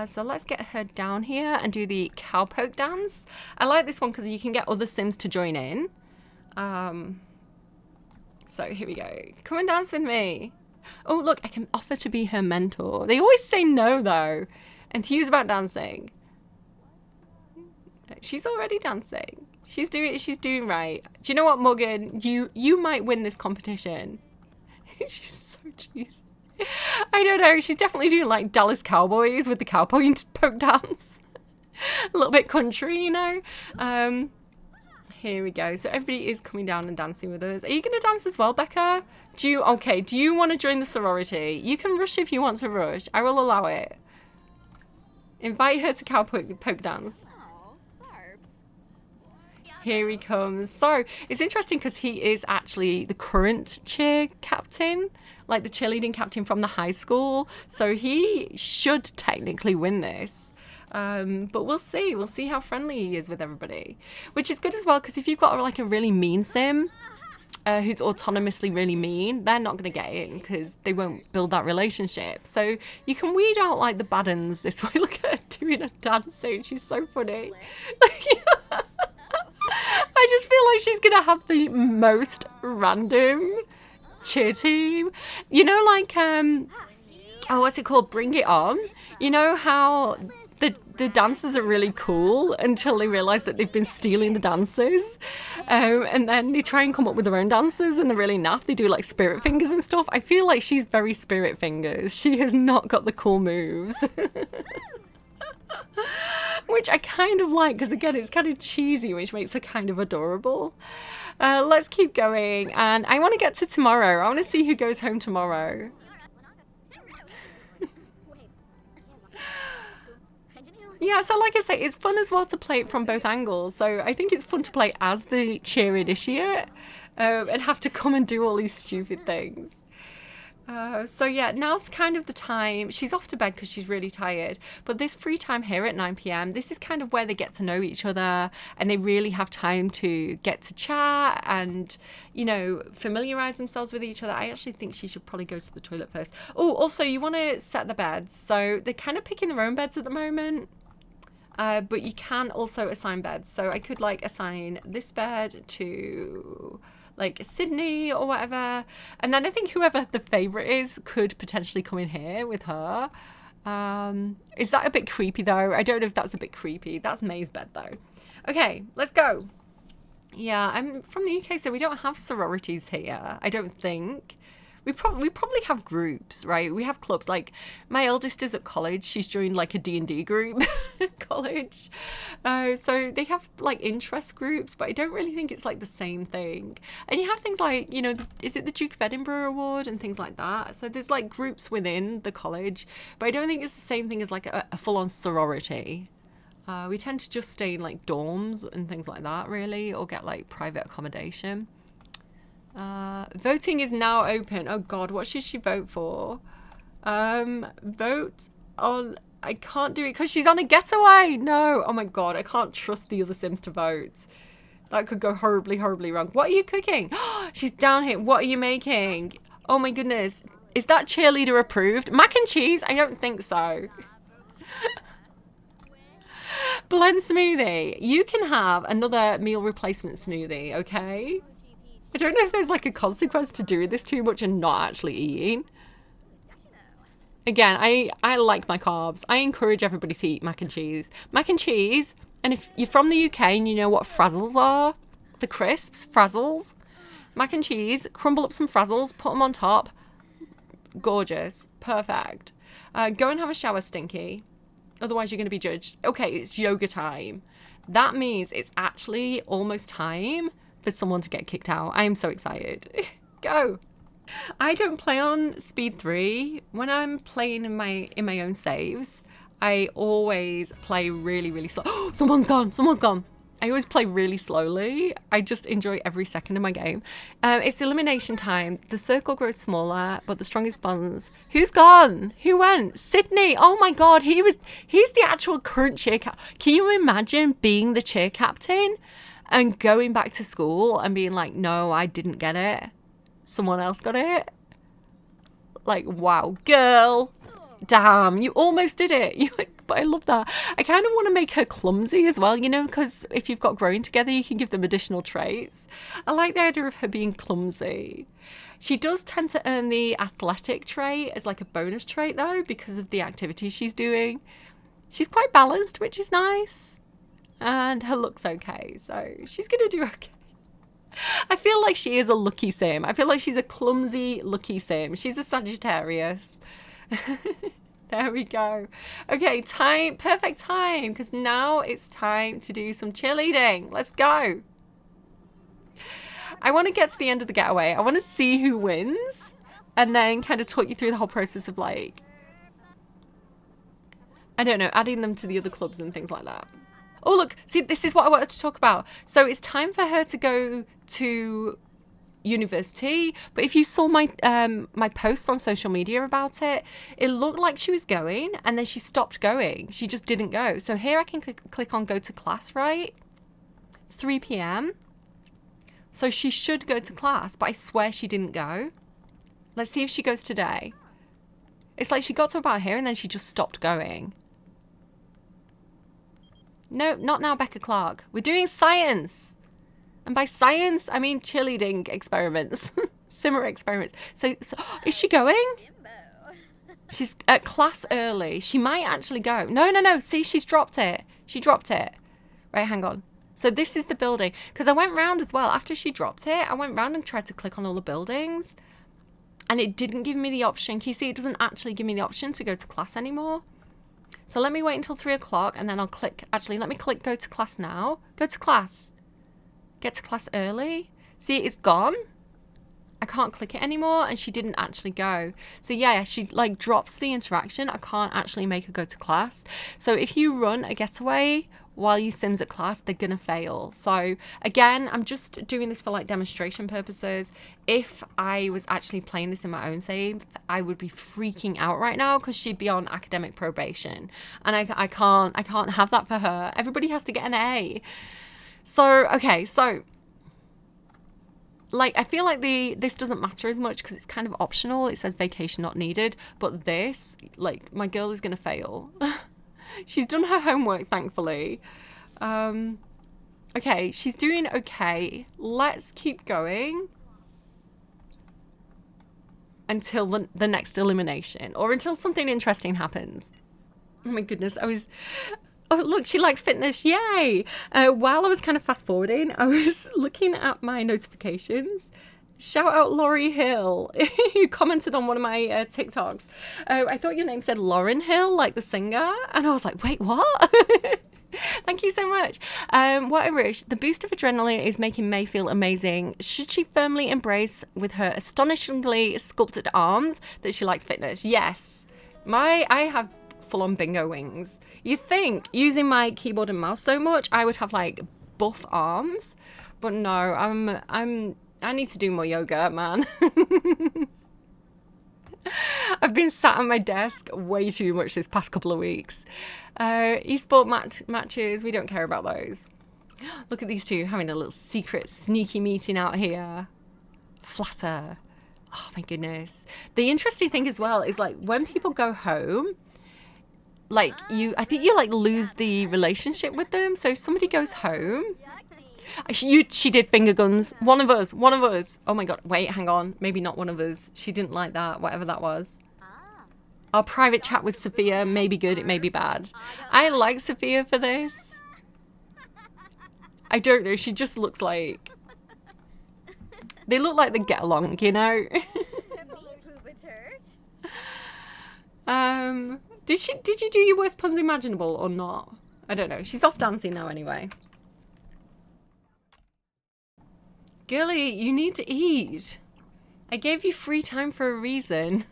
Speaker 1: So let's get her down here and do the cowpoke dance. I like this one because you can get other sims to join in. So here we go. Come and dance with me. Oh, look, I can offer to be her mentor. They always say no, though. Enthused about dancing. She's already dancing. She's doing right. Do you know what, Morgan? You might win this competition. She's so cheesy. I don't know. She's definitely doing like Dallas Cowboys with the cowpoke dance. A little bit country, you know. Here we go. So everybody is coming down and dancing with us. Are you going to dance as well, Becca? Do you want to join the sorority? You can rush if you want to rush. I will allow it. Invite her to cowpoke dance. Here he comes. So it's interesting because he is actually the current cheer captain, like the cheerleading captain from the high school. So he should technically win this. But we'll see. We'll see how friendly he is with everybody, which is good as well, because if you've got like a really mean sim who's autonomously really mean, they're not going to get in because they won't build that relationship. So you can weed out like the bad uns this way. Look at her doing a dancing. She's so funny. I just feel like she's going to have the most random cheer team. You know, like, oh, what's it called? Bring It On. You know how the dancers are really cool until they realise that they've been stealing the dances. And then they try and come up with their own dances and they're really naff. They do like spirit fingers and stuff. I feel like she's very spirit fingers. She has not got the cool moves. Which I kind of like because, again, it's kind of cheesy, which makes her kind of adorable. Let's keep going. And I want to get to tomorrow. I want to see who goes home tomorrow. Yeah, so like I say, it's fun as well to play it from both angles. So I think it's fun to play as the cheer initiate and have to come and do all these stupid things. So yeah, now's kind of the time. She's off to bed because she's really tired. But this free time here at 9 p.m, this is kind of where they get to know each other and they really have time to get to chat and, you know, familiarize themselves with each other. I actually think she should probably go to the toilet first. Oh, also, you want to set the beds. So they're kind of picking their own beds at the moment. But you can also assign beds. So I could like assign this bed to like Sydney or whatever. And then I think whoever the favourite is could potentially come in here with her. Is that a bit creepy though? I don't know if that's a bit creepy. That's May's bed though. Okay, let's go. Yeah, I'm from the UK, so we don't have sororities here, I don't think. We probably have groups, right? We have clubs. Like my eldest is at college. She's joined like a D&D group at college. So they have like interest groups, but I don't really think it's like the same thing. And you have things like, you know, is it the Duke of Edinburgh Award and things like that? So there's like groups within the college, but I don't think it's the same thing as like a full-on sorority. We tend to just stay in like dorms and things like that, really, or get like private accommodation. Voting is now open. Oh god, what should she vote for? Vote on... I can't do it because she's on a getaway. No. Oh my god, I can't trust the other Sims to vote. That could go horribly, horribly wrong. What are you cooking? She's down here. What are you making? Oh my goodness. Is that cheerleader approved? Mac and cheese? I don't think so. Blend smoothie. You can have another meal replacement smoothie, okay? I don't know if there's like a consequence to doing this too much and not actually eating. Again, I like my carbs. I encourage everybody to eat mac and cheese. Mac and cheese, and if you're from the UK and you know what frazzles are, the crisps, frazzles, mac and cheese, crumble up some frazzles, put them on top. Gorgeous. Perfect. Go and have a shower, Stinky. Otherwise you're going to be judged. Okay, it's yoga time. That means it's actually almost time for someone to get kicked out. I am so excited. Go. I don't play on speed 3. When I'm playing in my own saves, I always play really, really slow. Oh, someone's gone. Someone's gone. I always play really slowly. I just enjoy every second of my game. It's elimination time. The circle grows smaller, but the strongest bonds. Who's gone? Who went? Sydney. Oh my god, he's the actual current cheer cap. Can you imagine being the cheer captain and going back to school and being like, no, I didn't get it. Someone else got it. Like, wow, girl. Damn, you almost did it. But I love that. I kind of want to make her clumsy as well, you know, because if you've got growing together, you can give them additional traits. I like the idea of her being clumsy. She does tend to earn the athletic trait as like a bonus trait though, because of the activities she's doing. She's quite balanced, which is nice. And her look's okay, so she's gonna do okay. I feel like she is a lucky sim. I feel like she's a clumsy, lucky sim. She's a Sagittarius. There we go. Okay, time, perfect time, because now it's time to do some cheerleading. Let's go. I want to get to the end of the getaway. I want to see who wins and then kind of talk you through the whole process of like, I don't know, adding them to the other clubs and things like that. Oh, look, see, this is what I wanted to talk about. So it's time for her to go to university, but if you saw my my posts on social media about it, it looked like she was going and then she stopped going. She just didn't go. So here I can click on go to class, right? 3 p.m. So she should go to class, but I swear she didn't go. Let's see if she goes today. It's like she got to about here and then she just stopped going. No, not now, Becca Clark. We're doing science. And by science, I mean cheerleading experiments. Simmer experiments. So is she going? She's at class early. She might actually go. No. See, she's dropped it. She dropped it. Right, hang on. So this is the building. Because I went round as well. After she dropped it, I went round and tried to click on all the buildings. And it didn't give me the option. Can you see it doesn't actually give me the option to go to class anymore? So let me wait until 3 o'clock and then I'll click. Actually, let me click go to class now. Go to class. Get to class early. See, it's gone. I can't click it anymore and she didn't actually go. So yeah, she drops the interaction. I can't actually make her go to class. So if you run a getaway while you Sims at class, they're gonna fail. So again, I'm just doing this for like demonstration purposes. If I was actually playing this in my own save, I would be freaking out right now because she'd be on academic probation, and I can't have that for her. Everybody has to get an A. So okay, so like I feel like this doesn't matter as much because it's kind of optional. It says vacation not needed, but this, like, my girl is gonna fail. She's done her homework, thankfully. Okay, she's doing okay. Let's keep going until the next elimination, or until something interesting happens. Oh my goodness, oh look, she likes fitness, yay! While I was kind of fast forwarding, I was looking at my notifications. Shout out Laurie Hill, who commented on one of my TikToks. I thought your name said Lauryn Hill, like the singer. And I was like, wait, what? Thank you so much. What I wish, the boost of adrenaline is making May feel amazing. Should she firmly embrace with her astonishingly sculpted arms that she likes fitness? Yes. I have full-on bingo wings. You think using my keyboard and mouse so much, I would have like buff arms. But no, I need to do more yoga, man. I've been sat at my desk way too much this past couple of weeks. Esport matches, we don't care about those. Look at these two having a little secret sneaky meeting out here. Flatter. Oh my goodness. The interesting thing as well is like when people go home, like I think you like lose the relationship with them. So if somebody goes home, she did finger guns. One of us. Oh my god, wait, hang on. Maybe not one of us. She didn't like that, whatever that was. Our private chat with Sophia may be good, it may be bad. I like Sophia for this. I don't know, she just looks like... They look like they get along, you know? Did you do your worst puns imaginable or not? I don't know. She's off dancing now anyway. Girlie, you need to eat. I gave you free time for a reason.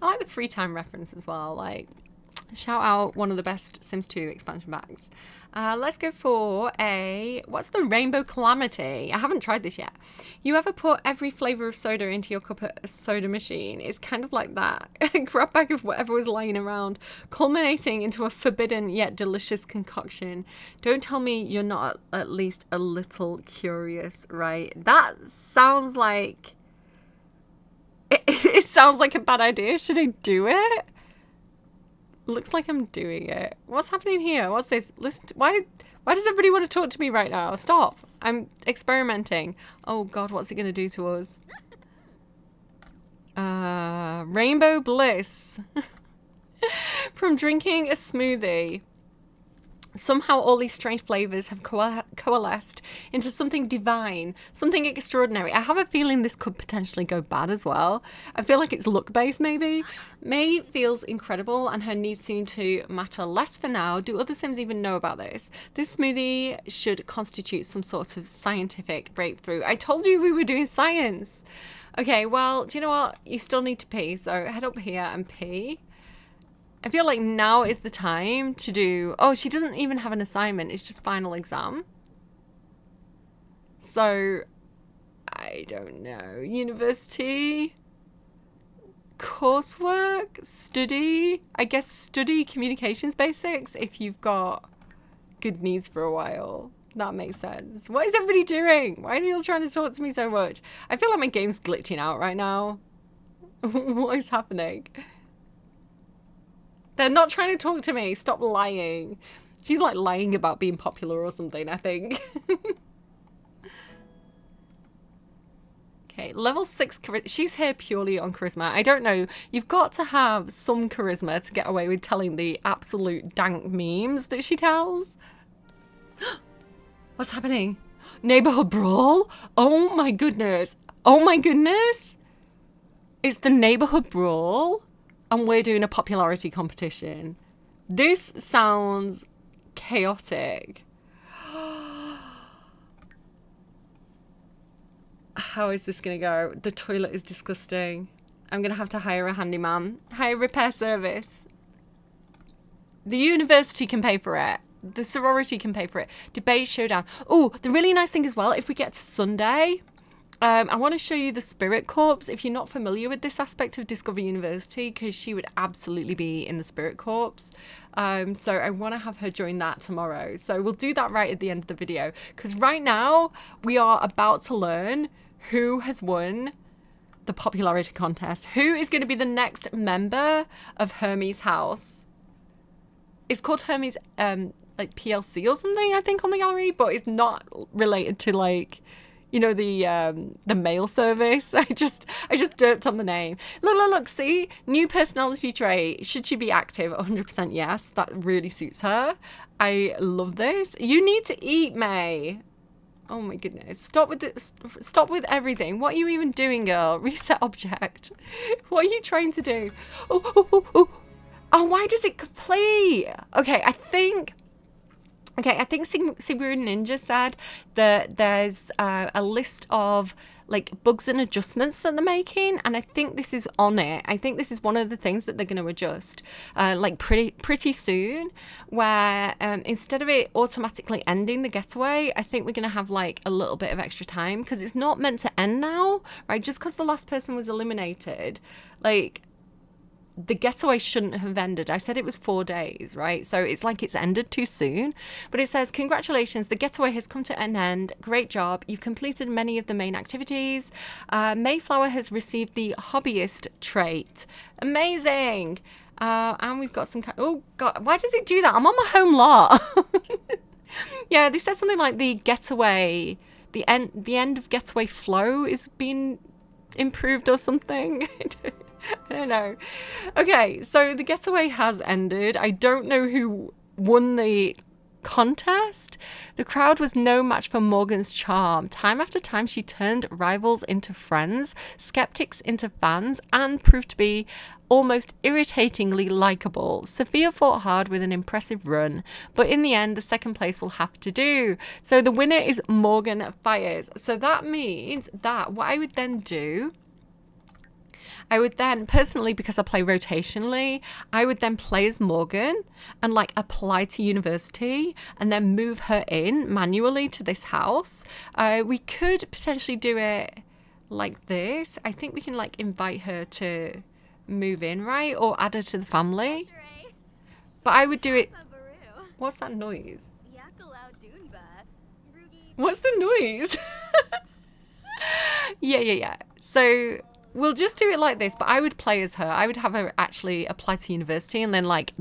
Speaker 1: I like the free time reference as well. Like, shout out one of the best Sims 2 expansion packs. Let's go for what's the Rainbow Calamity? I haven't tried this yet. You ever put every flavour of soda into your cup at a soda machine? It's kind of like that. A grab bag of whatever was lying around, culminating into a forbidden yet delicious concoction. Don't tell me you're not at least a little curious, right? That sounds like... It sounds like a bad idea. Should I do it? Looks like I'm doing it. What's happening here? What's this? Listen, why does everybody want to talk to me right now? Stop. I'm experimenting. Oh god, what's it going to do to us? Rainbow bliss. From drinking a smoothie. Somehow all these strange flavors have coalesced into something divine, something extraordinary. I have a feeling this could potentially go bad as well. I feel like it's luck-based maybe. May feels incredible and her needs seem to matter less for now. Do other Sims even know about this? This smoothie should constitute some sort of scientific breakthrough. I told you we were doing science. Okay, well, do you know what? You still need to pee, so head up here and pee. I feel like now is the time to do... Oh, she doesn't even have an assignment. It's just final exam. So, I don't know. University? Coursework? Study? I guess study communications basics if you've got good needs for a while. That makes sense. What is everybody doing? Why are they all trying to talk to me so much? I feel like my game's glitching out right now. What is happening? They're not trying to talk to me. Stop lying. She's like lying about being popular or something, I think. Okay, level 6 charisma. She's here purely on charisma. I don't know. You've got to have some charisma to get away with telling the absolute dank memes that she tells. What's happening? Neighborhood brawl? Oh my goodness. Oh my goodness. It's the neighborhood brawl. And we're doing a popularity competition. This sounds chaotic. How is this going to go? The toilet is disgusting. I'm going to have to hire a handyman. Hire a repair service. The university can pay for it. the sorority can pay for it. Debate showdown. Oh, the really nice thing as well, if we get to Sunday, I want to show you the Spirit Corps if you're not familiar with this aspect of Discover University, because she would absolutely be in the Spirit Corps. So I want to have her join that tomorrow. So we'll do that right at the end of the video, because right now we are about to learn who has won the popularity contest. Who is going to be the next member of Hermes' house? It's called Hermes like PLC or something, I think, on the gallery, but it's not related to, like, you know, the mail service. I just derped on the name. Look, see? New personality trait. Should she be active? 100% yes. That really suits her. I love this. You need to eat, May. Oh my goodness. Stop with everything. What are you even doing, girl? Reset object. What are you trying to do? Oh, why does it complete? Okay, I think Siguru Ninja said that there's a list of like bugs and adjustments that they're making, and I think this is on it. I think this is one of the things that they're going to adjust like pretty soon, where instead of it automatically ending the getaway, I think we're going to have like a little bit of extra time, because it's not meant to end now, right? Just because the last person was eliminated, like, the getaway shouldn't have ended. I said it was 4 days, right? So it's like it's ended too soon. But it says, congratulations, the getaway has come to an end. Great job. You've completed many of the main activities. Mayflower has received the hobbyist trait. Amazing. And we've got some... Oh, God. Why does it do that? I'm on my home lot. Yeah, they said something like the getaway... The end of getaway flow is being improved or something. I don't know. Okay, so the getaway has ended. I don't know who won the contest. The crowd was no match for Morgan's charm. Time after time, she turned rivals into friends, skeptics into fans, and proved to be almost irritatingly likable. Sophia fought hard with an impressive run, but in the end, the second place will have to do. So the winner is Morgan Fires. So that means that what I would then do, I would then, personally, because I play rotationally, I would then play as Morgan and like apply to university and then move her in manually to this house. We could potentially do it like this. I think we can like invite her to move in, right? Or add her to the family. But I would do it... What's that noise? What's the noise? Yeah. So... we'll just do it like this, but I would play as her. I would have her actually apply to university and then like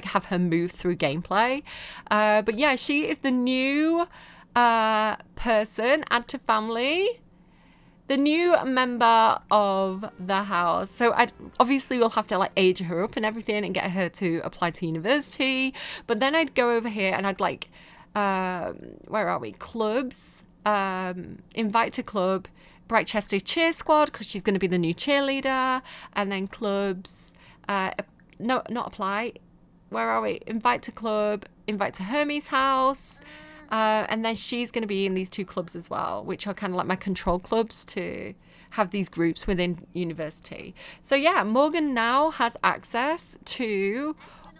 Speaker 1: have her move through gameplay. But yeah, she is the new person, add to family, the new member of the house. So obviously we'll have to like age her up and everything and get her to apply to university. But then I'd go over here and I'd like, where are we? Clubs, invite to club, Bright Chester Cheer Squad, because she's going to be the new cheerleader, and then clubs, no, not apply, where are we? Invite to club, invite to Hermes' house, and then she's going to be in these 2 clubs as well, which are kind of like my control clubs to have these groups within university. So yeah, Morgan now has access to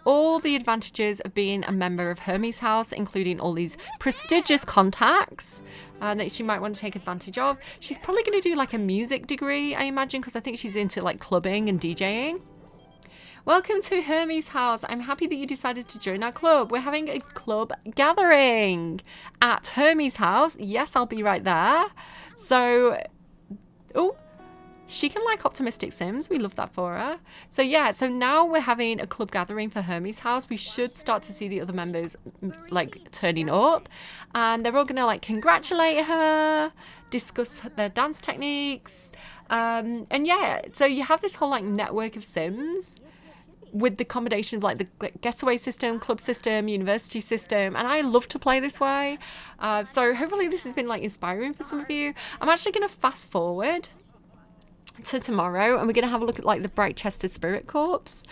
Speaker 1: all the advantages of being a member of Hermes' house, including all these prestigious contacts that she might want to take advantage of. She's probably going to do like a music degree, I imagine, because I think she's into like clubbing and DJing. Welcome to Hermes' house. I'm happy that you decided to join our club. We're having a club gathering at Hermes' house. Yes, I'll be right there. So, oh, she can like optimistic Sims. We love that for her. So yeah, so now we're having a club gathering for Hermes' house. We should start to see the other members like turning up, and they're all gonna like congratulate her, discuss their dance techniques, and yeah, so you have this whole like network of Sims with the combination of like the getaway system, club system, university system, and I love to play this way. So hopefully this has been like inspiring for some of you. I'm actually gonna fast forward to tomorrow and we're gonna have a look at like the Bright Chester Spirit Corps.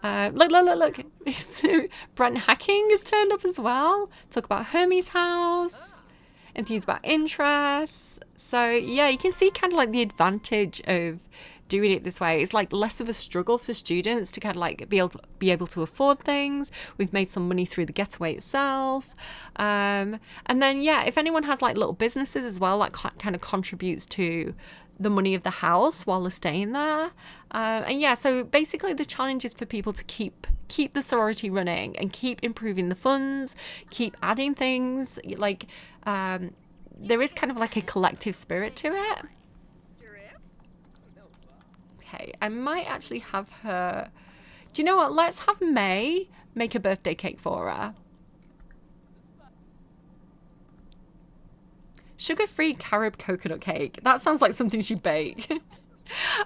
Speaker 1: Look. Brent Hacking has turned up as well. Talk about Hermes' house, enthused about interests. So yeah, you can see kind of like the advantage of doing it this way. It's like less of a struggle for students to kind of like be able to afford things. We've made some money through the getaway itself. And then, yeah, if anyone has like little businesses as well, that kind of contributes to the money of the house while they're staying there. And yeah, so basically the challenge is for people to keep the sorority running and keep improving the funds, keep adding things. Like, there is kind of like a collective spirit to it. Okay, I might actually have her... Do you know what? Let's have May make a birthday cake for her. Sugar-free carob coconut cake. That sounds like something she'd bake.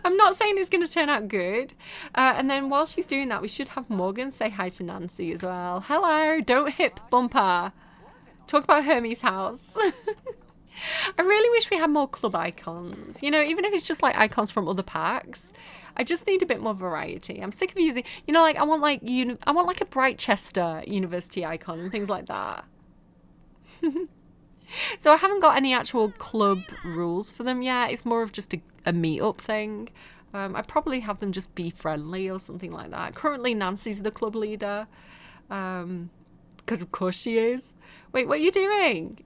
Speaker 1: I'm not saying it's going to turn out good. And then while she's doing that, we should have Morgan say hi to Nancy as well. Hello, don't hip bumper. Talk about Hermes' house. I really wish we had more club icons. You know, even if it's just like icons from other packs. I just need a bit more variety. I'm sick of using, you know, like I want like a Brightchester University icon and things like that. So I haven't got any actual club rules for them yet. It's more of just a meet-up thing. I'd probably have them just be friendly or something like that. Currently, Nancy's the club leader. Because of course she is. Wait, what are you doing?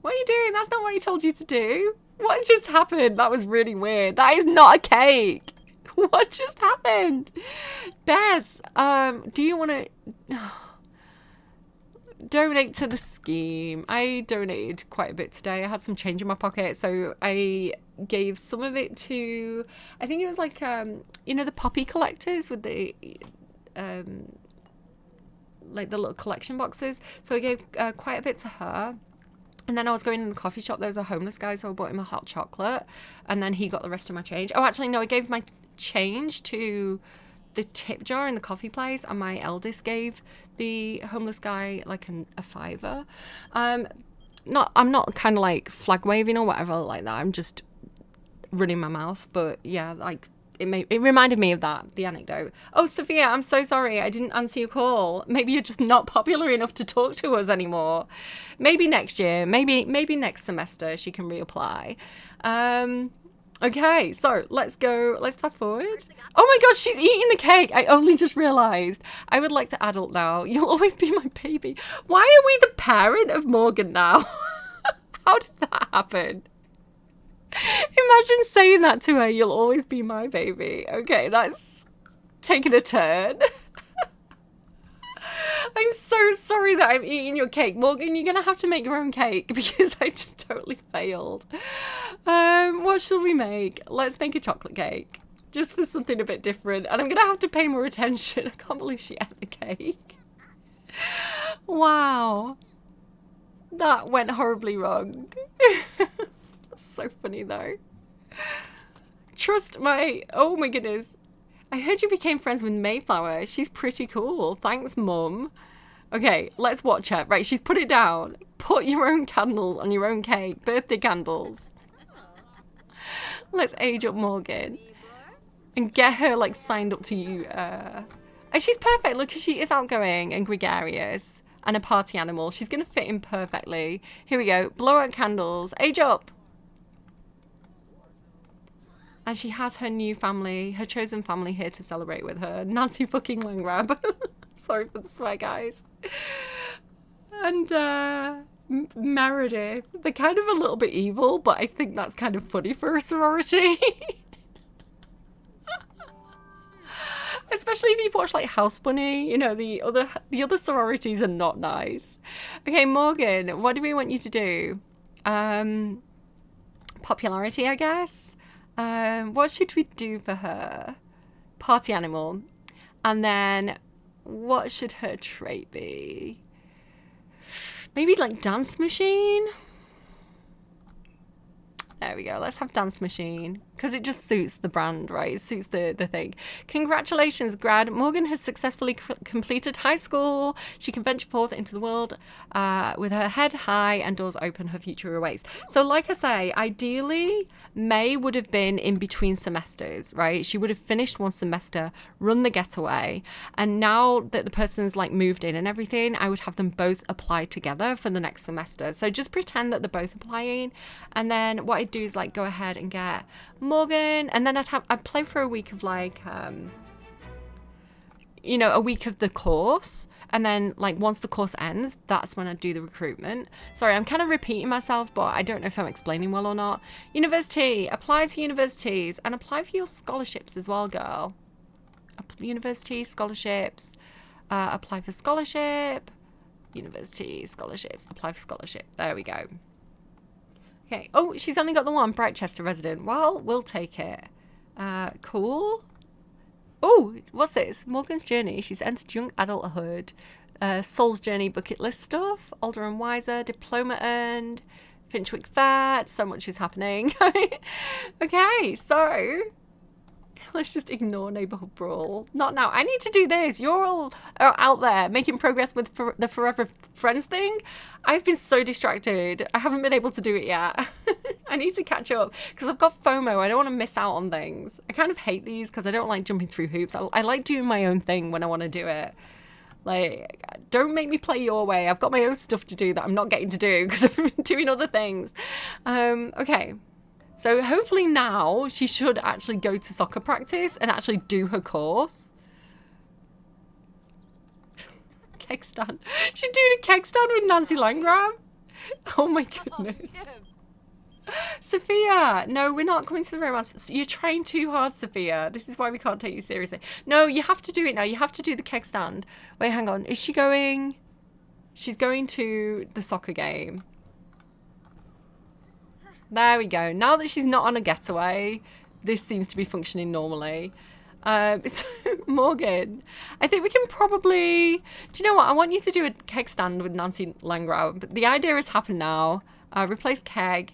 Speaker 1: What are you doing? That's not what I told you to do. What just happened? That was really weird. That is not a cake. What just happened? Bez, do you want to... donate to the scheme? I donated quite a bit today. I had some change in my pocket, so I gave some of it to, I think it was like you know, the poppy collectors with the like the little collection boxes. So I gave quite a bit to her. And then I was going in the coffee shop. There was a homeless guy, so I bought him a hot chocolate, and then he got the rest of my change. Oh, actually no, I gave my change to the tip jar in the coffee place, and my eldest gave the homeless guy like a fiver. I'm not kind of like flag waving or whatever like that. I'm just running my mouth. But yeah, like it reminded me of that, the anecdote. Oh, Sophia, I'm so sorry I didn't answer your call. Maybe you're just not popular enough to talk to us anymore. Maybe next year, maybe next semester she can reapply. Okay, so let's fast forward. Oh my gosh, she's eating the cake. I only just realised. I would like to adult now. You'll always be my baby. Why are we the parent of Morgan now? How did that happen? Imagine saying that to her, you'll always be my baby. Okay, that's taking a turn. I'm so sorry that I'm eating your cake. Morgan, you're going to have to make your own cake because I just totally failed. What shall we make? Let's make a chocolate cake. Just for something a bit different. And I'm going to have to pay more attention. I can't believe she ate the cake. Wow. That went horribly wrong. That's so funny though. Trust my... Oh my goodness. I heard you became friends with Mayflower. She's pretty cool. Thanks, Mum. Okay, let's watch her. Right, she's put it down. Put your own candles on your own cake. Birthday candles. Let's age up Morgan. And get her, like, signed up to you. And she's perfect. Look, she is outgoing and gregarious. And a party animal. She's going to fit in perfectly. Here we go. Blow out candles. Age up. And she has her new family, her chosen family here to celebrate with her. Nancy fucking Langrab. Sorry for the swear, guys. And Meredith. They're kind of a little bit evil, but I think that's kind of funny for a sorority. Especially if you've watched like House Bunny, you know, the other sororities are not nice. Okay, Morgan, what do we want you to do? Popularity, I guess. What should we do for her? Party animal. And then what should her trait be? Maybe like dance machine? There we go. Let's have dance machine. Because it just suits the brand, right? It suits the thing. Congratulations, grad. Morgan has successfully completed high school. She can venture forth into the world with her head high and doors open. Her future awaits. So like I say, ideally, May would have been in between semesters, right? She would have finished one semester, run the getaway. And now that the person's like moved in and everything, I would have them both apply together for the next semester. So just pretend that they're both applying. And then what I'd do is like go ahead and get Morgan, and then I'd play for a week of like, you know, a week of the course. And then like once the course ends, that's when I do the recruitment. Sorry, I'm kind of repeating myself, but I don't know if I'm explaining well or not. University, apply to universities and apply for your scholarships as well, girl. University, scholarships, apply for scholarship, university, scholarships, apply for scholarship. There we go. Okay. Oh, she's only got the one, Brightchester resident. Well, we'll take it. Cool. Oh, what's this? Morgan's journey. She's entered young adulthood. Soul's journey bucket list stuff. Older and wiser. Diploma earned. Finchwick Fair. So much is happening. Okay, so let's just ignore neighborhood brawl. Not now. I need to do this. You're all out there making progress with the Forever Friends thing. I've been so distracted. I haven't been able to do it yet. I need to catch up because I've got FOMO. I don't want to miss out on things. I kind of hate these because I don't like jumping through hoops. I like doing my own thing when I want to do it. Like, don't make me play your way. I've got my own stuff to do that I'm not getting to do because I've been doing other things. Okay. So hopefully now she should actually go to soccer practice and actually do her course. Keg stand. She's doing a keg stand with Nancy Langram. Oh my goodness. Sophia, no, we're not coming to the romance. You're trying too hard, Sophia. This is why we can't take you seriously. No, you have to do it now. You have to do the keg stand. Wait, hang on. Is she going? She's going to the soccer game. There we go. Now that she's not on a getaway, this seems to be functioning normally. So, Morgan, I think we can probably... Do you know what? I want you to do a keg stand with Nancy Langrau. But the idea has happened now. Replace keg.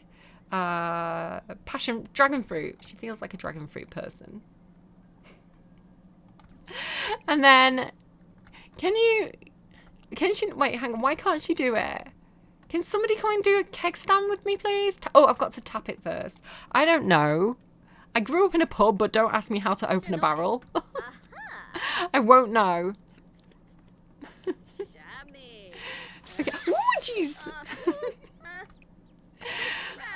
Speaker 1: Passion dragon fruit. She feels like a dragon fruit person. And then can she wait, hang on, why can't she do it? Can somebody come and do a keg stand with me, please? Oh, I've got to tap it first. I don't know. I grew up in a pub, but don't ask me how to open a barrel. I won't know. Okay. Oh, jeez.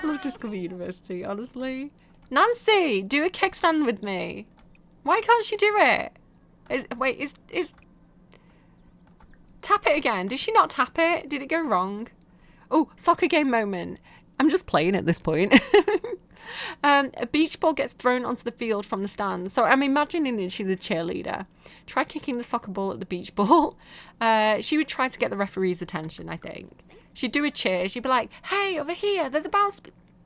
Speaker 1: I love Discover University, honestly. Nancy, do a keg stand with me. Why can't she do it? Is tap it again. Did she not tap it? Did it go wrong? Oh, soccer game moment. I'm just playing at this point. A beach ball gets thrown onto the field from the stands. So I'm imagining that she's a cheerleader. Try kicking the soccer ball at the beach ball. She would try to get the referee's attention, I think. She'd do a cheer. She'd be like, hey, over here, there's a bounce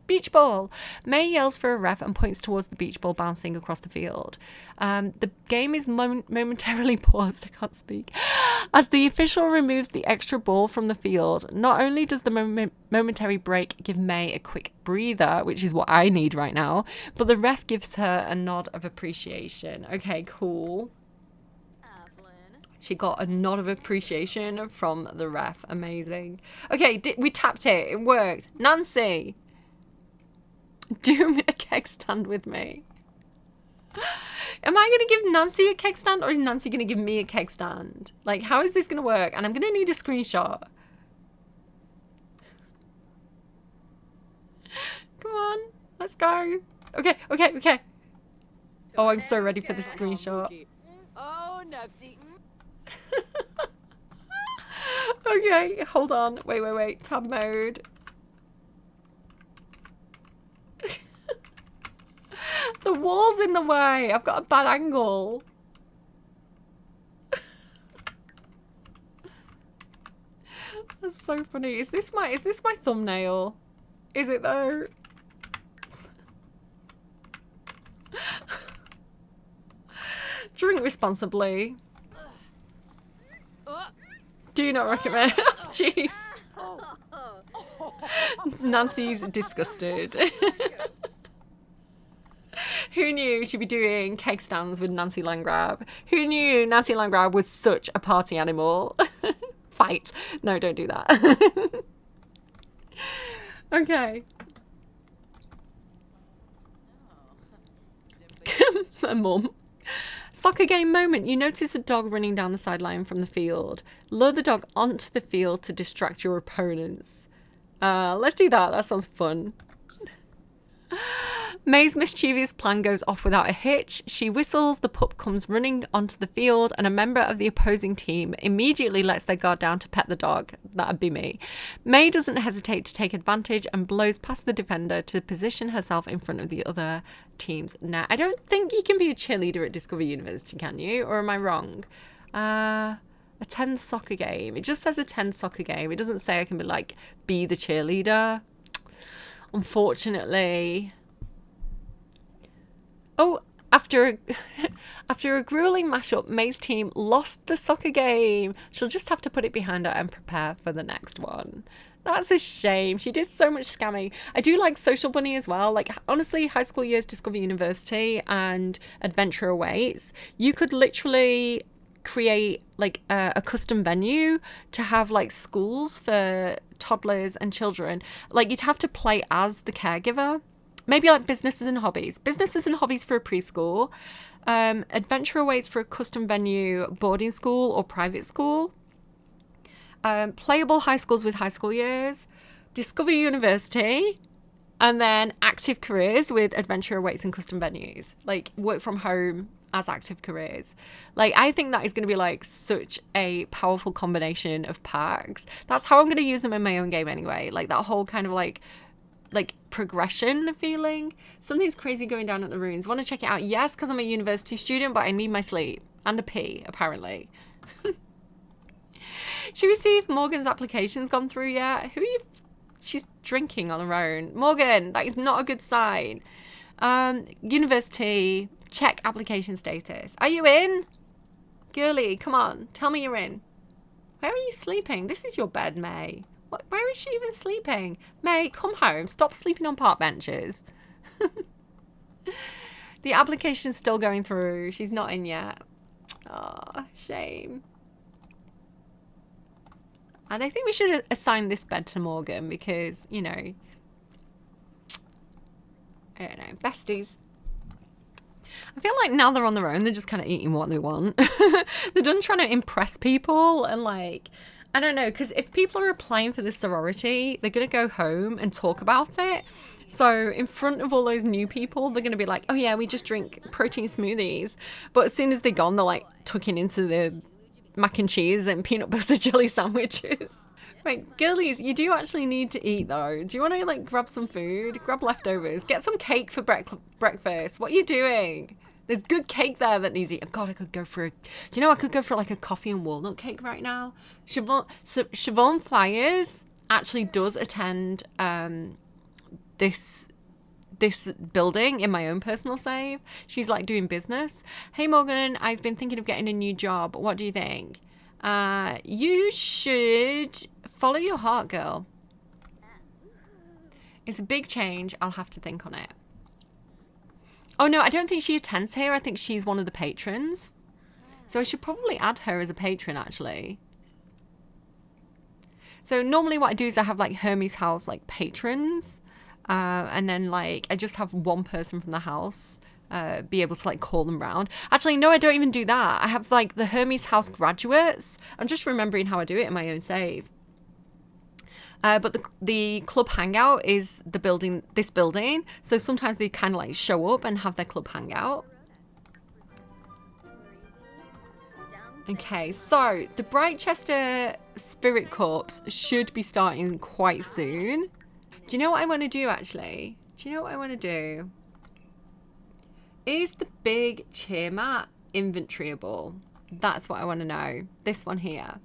Speaker 1: beach ball. May yells for a ref and points towards the beach ball bouncing across the field. The game is momentarily paused. I can't speak. As the official removes the extra ball from the field, not only does the momentary break give May a quick breather, which is what I need right now, but the ref gives her a nod of appreciation. Okay, cool. She got a nod of appreciation from the ref. Amazing. Okay, we tapped it. It worked. Nancy, do a keg stand with me. Am I going to give Nancy a keg stand or is Nancy going to give me a keg stand? Like, how is this going to work? And I'm going to need a screenshot. Come on. Let's go. Okay, okay, okay. Oh, I'm so ready for the screenshot.
Speaker 2: Oh, Nubsy.
Speaker 1: Okay, hold on. Wait. Tab mode. The wall's in the way. I've got a bad angle. That's so funny. Is this my thumbnail? Is it though? Drink responsibly. Do not recommend. Jeez. Nancy's disgusted. Who knew she'd be doing keg stands with Nancy Landgrab? Who knew Nancy Landgrab was such a party animal? Fight. No, don't do that. Okay. A mum. Soccer game moment. You notice a dog running down the sideline from the field. Lure the dog onto the field to distract your opponents. Let's do that. That sounds fun. May's mischievous plan goes off without a hitch. She whistles, the pup comes running onto the field, and a member of the opposing team immediately lets their guard down to pet the dog. That'd be me. May doesn't hesitate to take advantage and blows past the defender to position herself in front of the other team's net. I don't think you can be a cheerleader at Discover University, can you? Or am I wrong? Attend soccer game. It just says attend soccer game. It doesn't say I can be the cheerleader. Unfortunately. Oh, after a grueling mashup, May's team lost the soccer game. She'll just have to put it behind her and prepare for the next one. That's a shame. She did so much scamming. I do like Social Bunny as well. Honestly, high school years, Discover University and Adventure Awaits, you could literally create a custom venue to have schools for toddlers and children. You'd have to play as the caregiver. Maybe businesses and hobbies. Businesses and hobbies for a preschool. Adventure Awaits for a custom venue, boarding school or private school. Playable high schools with high school years. Discover University. And then active careers with Adventure Awaits and custom venues. Work from home as active careers. I think that is going to be such a powerful combination of packs. That's how I'm going to use them in my own game anyway. That whole kind of progression feeling. Something's crazy going down at the ruins. Want to check it out? Yes, because I'm a university student, but I need my sleep and a pee, apparently. Should we see if Morgan's application's gone through yet? Who are you? She's drinking on her own. Morgan, that is not a good sign. University, check application status. Are you in? Girly, come on, tell me you're in. Where are you sleeping? This is your bed, May. Where is she even sleeping? May, come home. Stop sleeping on park benches. The application's still going through. She's not in yet. Oh, shame. And I think we should assign this bed to Morgan because, I don't know, besties. I feel like now they're on their own, they're just kind of eating what they want. They're done trying to impress people and I don't know, because if people are applying for this sorority, they're going to go home and talk about it. So in front of all those new people, they're going to be like, oh yeah, we just drink protein smoothies. But as soon as they're gone, they're tucking into the mac and cheese and peanut butter jelly sandwiches. Right, girlies, you do actually need to eat though. Do you want to grab some food? Grab leftovers. Get some cake for breakfast. What are you doing? There's good cake there that needs eating. God, I could go for I could go for a coffee and walnut cake right now. Siobhan Flyers actually does attend this building in my own personal save. She's doing business. Hey Morgan, I've been thinking of getting a new job. What do you think? You should follow your heart, girl. It's a big change. I'll have to think on it. Oh no, I don't think she attends here. I think she's one of the patrons. So I should probably add her as a patron actually. So normally what I do is I have Hermes house patrons. And then I just have one person from the house be able to call them round. Actually, no, I don't even do that. I have the Hermes house graduates. I'm just remembering how I do it in my own save. But the club hangout is this building. So sometimes they kind of show up and have their club hangout. Okay, so the Brightchester Spirit Corps should be starting quite soon. Do you know what I want to do actually? Do you know what I want to do? Is the big cheer mat inventoryable? That's what I want to know. This one here.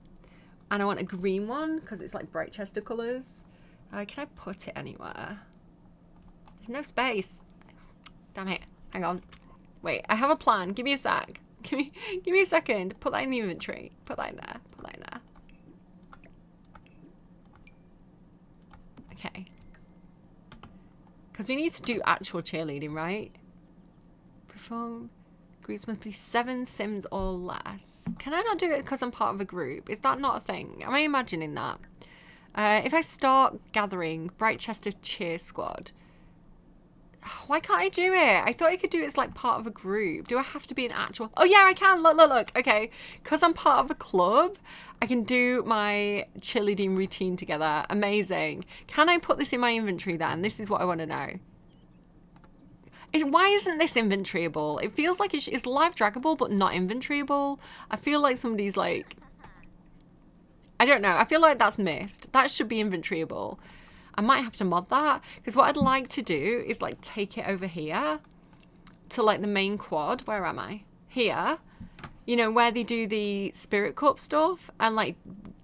Speaker 1: And I want a green one because it's Brightchester colours. Can I put it anywhere? There's no space. Damn it. Hang on. Wait, I have a plan. Give me a sec. Give me a second. Put that in the inventory. Put that in there. Put that in there. Okay. Because we need to do actual cheerleading, right? Perform. Groups must be 7 sims or less. Can I not do it because I'm part of a group? Is that not a thing? Am I imagining that? If I start gathering Brightchester Cheer Squad, why can't I do it? I thought I could do it as part of a group. Do I have to be an actual... Oh yeah, I can. Look. Okay. Because I'm part of a club, I can do my cheerleading routine together. Amazing. Can I put this in my inventory then? This is what I want to know. Why isn't this inventoryable? It feels like it's live draggable, but not inventoryable. I feel like somebody's like... I don't know. I feel like that's missed. That should be inventoryable. I might have to mod that, because what I'd like to do is like take it over here to like the main quad. Where am I? Here. You know, where they do the Spirit Corp stuff, and like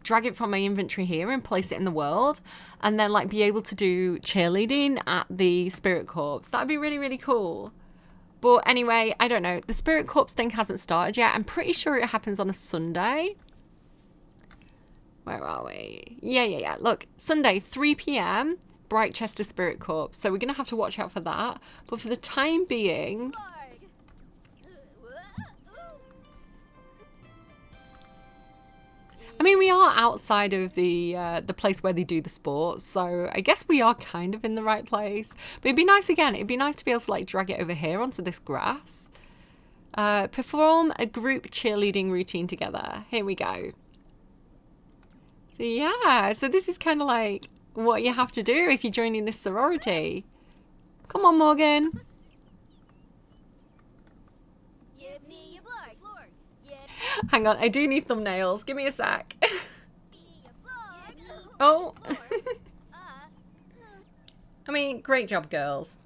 Speaker 1: drag it from my inventory here and place it in the world, and then like be able to do cheerleading at the Spirit Corps. That'd be really, really cool. But anyway, I don't know. The Spirit Corps thing hasn't started yet. I'm pretty sure it happens on a Sunday. Where are we? Yeah. Look, Sunday, 3 p.m, Brightchester Spirit Corps. So we're going to have to watch out for that. But for the time being... I mean, we are outside of the place where they do the sports, so I guess we are kind of in the right place. But it'd be nice, again, it'd be nice to be able to like drag it over here onto this grass. Perform a group cheerleading routine together. Here we go. So yeah, so this is kind of like what you have to do if you're joining this sorority. Come on, Morgan. Hang on, I do need thumbnails. Give me a sec. Oh. I mean, great job, girls.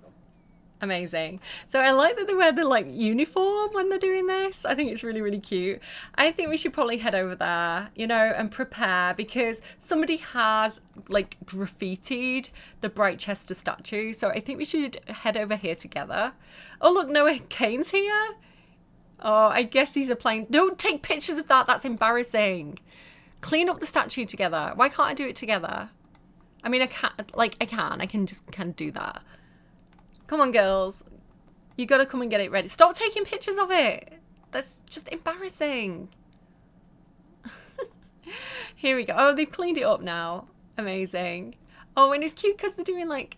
Speaker 1: Amazing. So I like that they wear the like uniform when they're doing this. I think it's really, really cute. I think we should probably head over there, you know, and prepare, because somebody has like graffitied the Brightchester statue. So I think we should head over here together. Oh, look, Noah Kane's here. Oh, I guess he's applying. Don't take pictures of that. That's embarrassing. Clean up the statue together. Why can't I do it together? I mean, I can't, like, I can just kind of do that. Come on, girls. You gotta come and get it ready. Stop taking pictures of it. That's just embarrassing. Here we go. Oh, they've cleaned it up now. Amazing. Oh, and it's cute because they're doing like,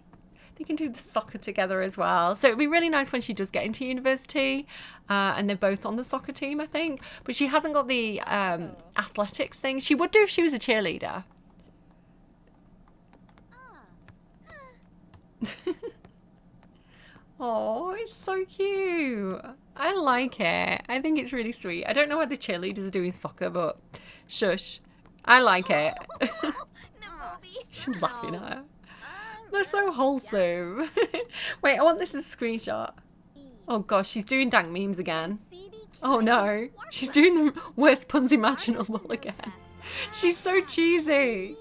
Speaker 1: they can do the soccer together as well. So it'd be really nice when she does get into university, and they're both on the soccer team, I think. But she hasn't got the athletics thing. She would do if she was a cheerleader. Oh, it's so cute. I like it. I think it's really sweet. I don't know why the cheerleaders are doing soccer, but shush. I like it. She's laughing at her. They're so wholesome. Wait, I want this as a screenshot. Oh gosh, she's doing dank memes again. Oh no, she's doing the worst puns imaginable again. She's so cheesy.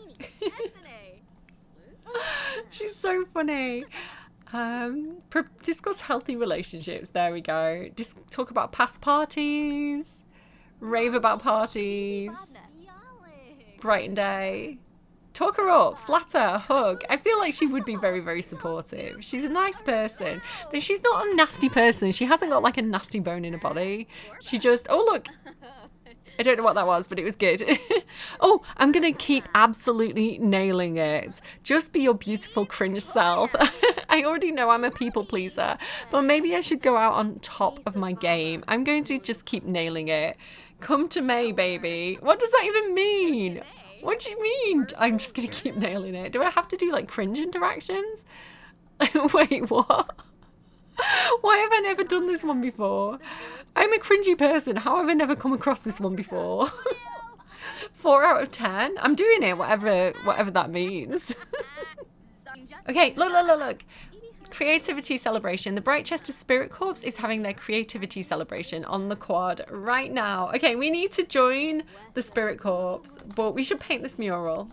Speaker 1: She's so funny. Discuss healthy relationships. There we go. Talk about past parties. Rave about parties. Brighten day. Talk her up, flatter, hug. I feel like she would be very, very supportive. She's a nice person, but she's not a nasty person. She hasn't got like a nasty bone in her body. She just, oh look. I don't know what that was, but it was good. Oh, I'm going to keep absolutely nailing it. Just be your beautiful cringe self. I already know I'm a people pleaser, but maybe I should go out on top of my game. I'm going to just keep nailing it. Come to May, baby. What does that even mean? What do you mean? I'm just going to keep nailing it. Do I have to do like cringe interactions? Wait, what? Why have I never done this one before? I'm a cringy person. How have I never come across this one before? 4 out of 10. I'm doing it, whatever that means. Okay, look. Creativity celebration. The Brightchester Spirit Corps is having their creativity celebration on the quad right now. Okay, we need to join the Spirit Corps, but we should paint this mural.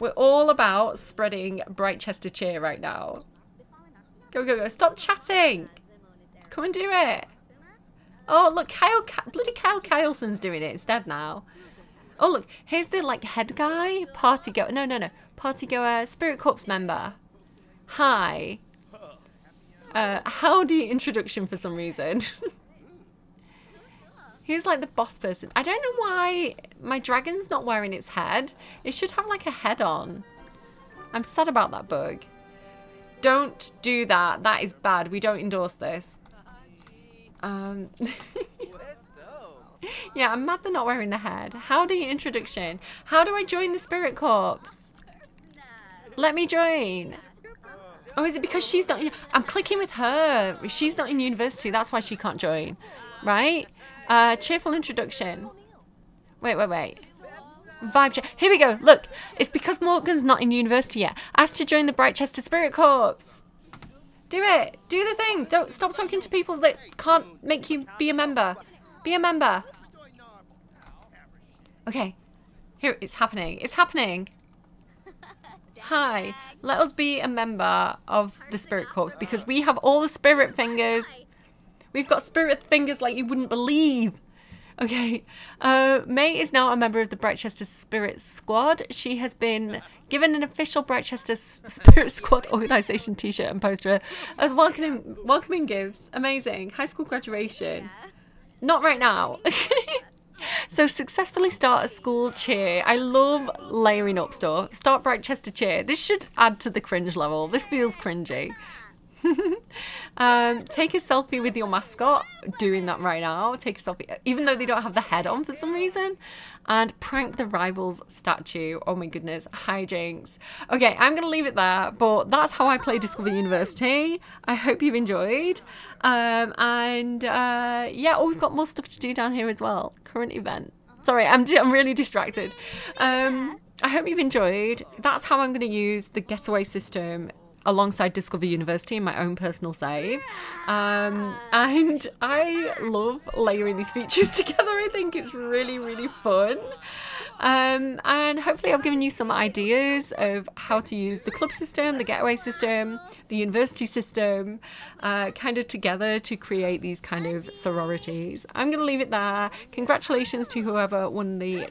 Speaker 1: We're all about spreading Brightchester cheer right now. Go. Stop chatting. Come and do it. Oh, look, bloody Kyle Kyleson's doing it instead now. Oh, look, here's the, like, head guy. Party goer. No. Party goer, Spirit Corps member. Hi. Howdy introduction for some reason. He's like the boss person. I don't know why my dragon's not wearing its head. It should have like a head on. I'm sad about that bug. Don't do that. That is bad. We don't endorse this. Yeah, I'm mad they're not wearing the head. Howdy introduction. How do I join the Spirit Corps? Let me join. Oh, is it because she's not I'm clicking with her. She's not in university. That's why she can't join. Right? Cheerful introduction. Wait. Vibe check. Here we go. Look, it's because Morgan's not in university yet. Asked to join the Brightchester Spirit Corps. Do it. Do the thing. Don't stop talking to people that can't make you be a member. Be a member. Okay. Here, it's happening. It's happening. Hi. Let us be a member of the Spirit Corps because we have all the spirit fingers. We've got spirit fingers like you wouldn't believe. Okay. May is now a member of the Brightchester Spirit Squad. She has been given an official Brightchester Spirit Squad organisation t-shirt and poster as welcoming gifts. Amazing. High school graduation. Not right now. So successfully start a school cheer. I love layering up stuff. Start Brightchester cheer. This should add to the cringe level. This feels cringy. Take a selfie with your mascot. Doing that right now. Take a selfie, even though they don't have the head on for some reason. And prank the rivals statue. Oh my goodness, hijinks. Okay, I'm gonna leave it there, but that's how I play Discover University. I hope you've enjoyed. Yeah, oh, we've got more stuff to do down here as well. Current event. Sorry, I'm really distracted. I hope you've enjoyed. That's how I'm gonna use the getaway system alongside Discover University in my own personal save. And I love layering these features together. I think it's really, really fun. And hopefully I've given you some ideas of how to use the club system, the getaway system, the university system, kind of together to create these kind of sororities. I'm going to leave it there. Congratulations to whoever won the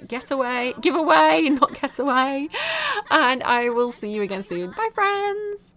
Speaker 1: giveaway, not getaway. And I will see you again soon. Bye, friends.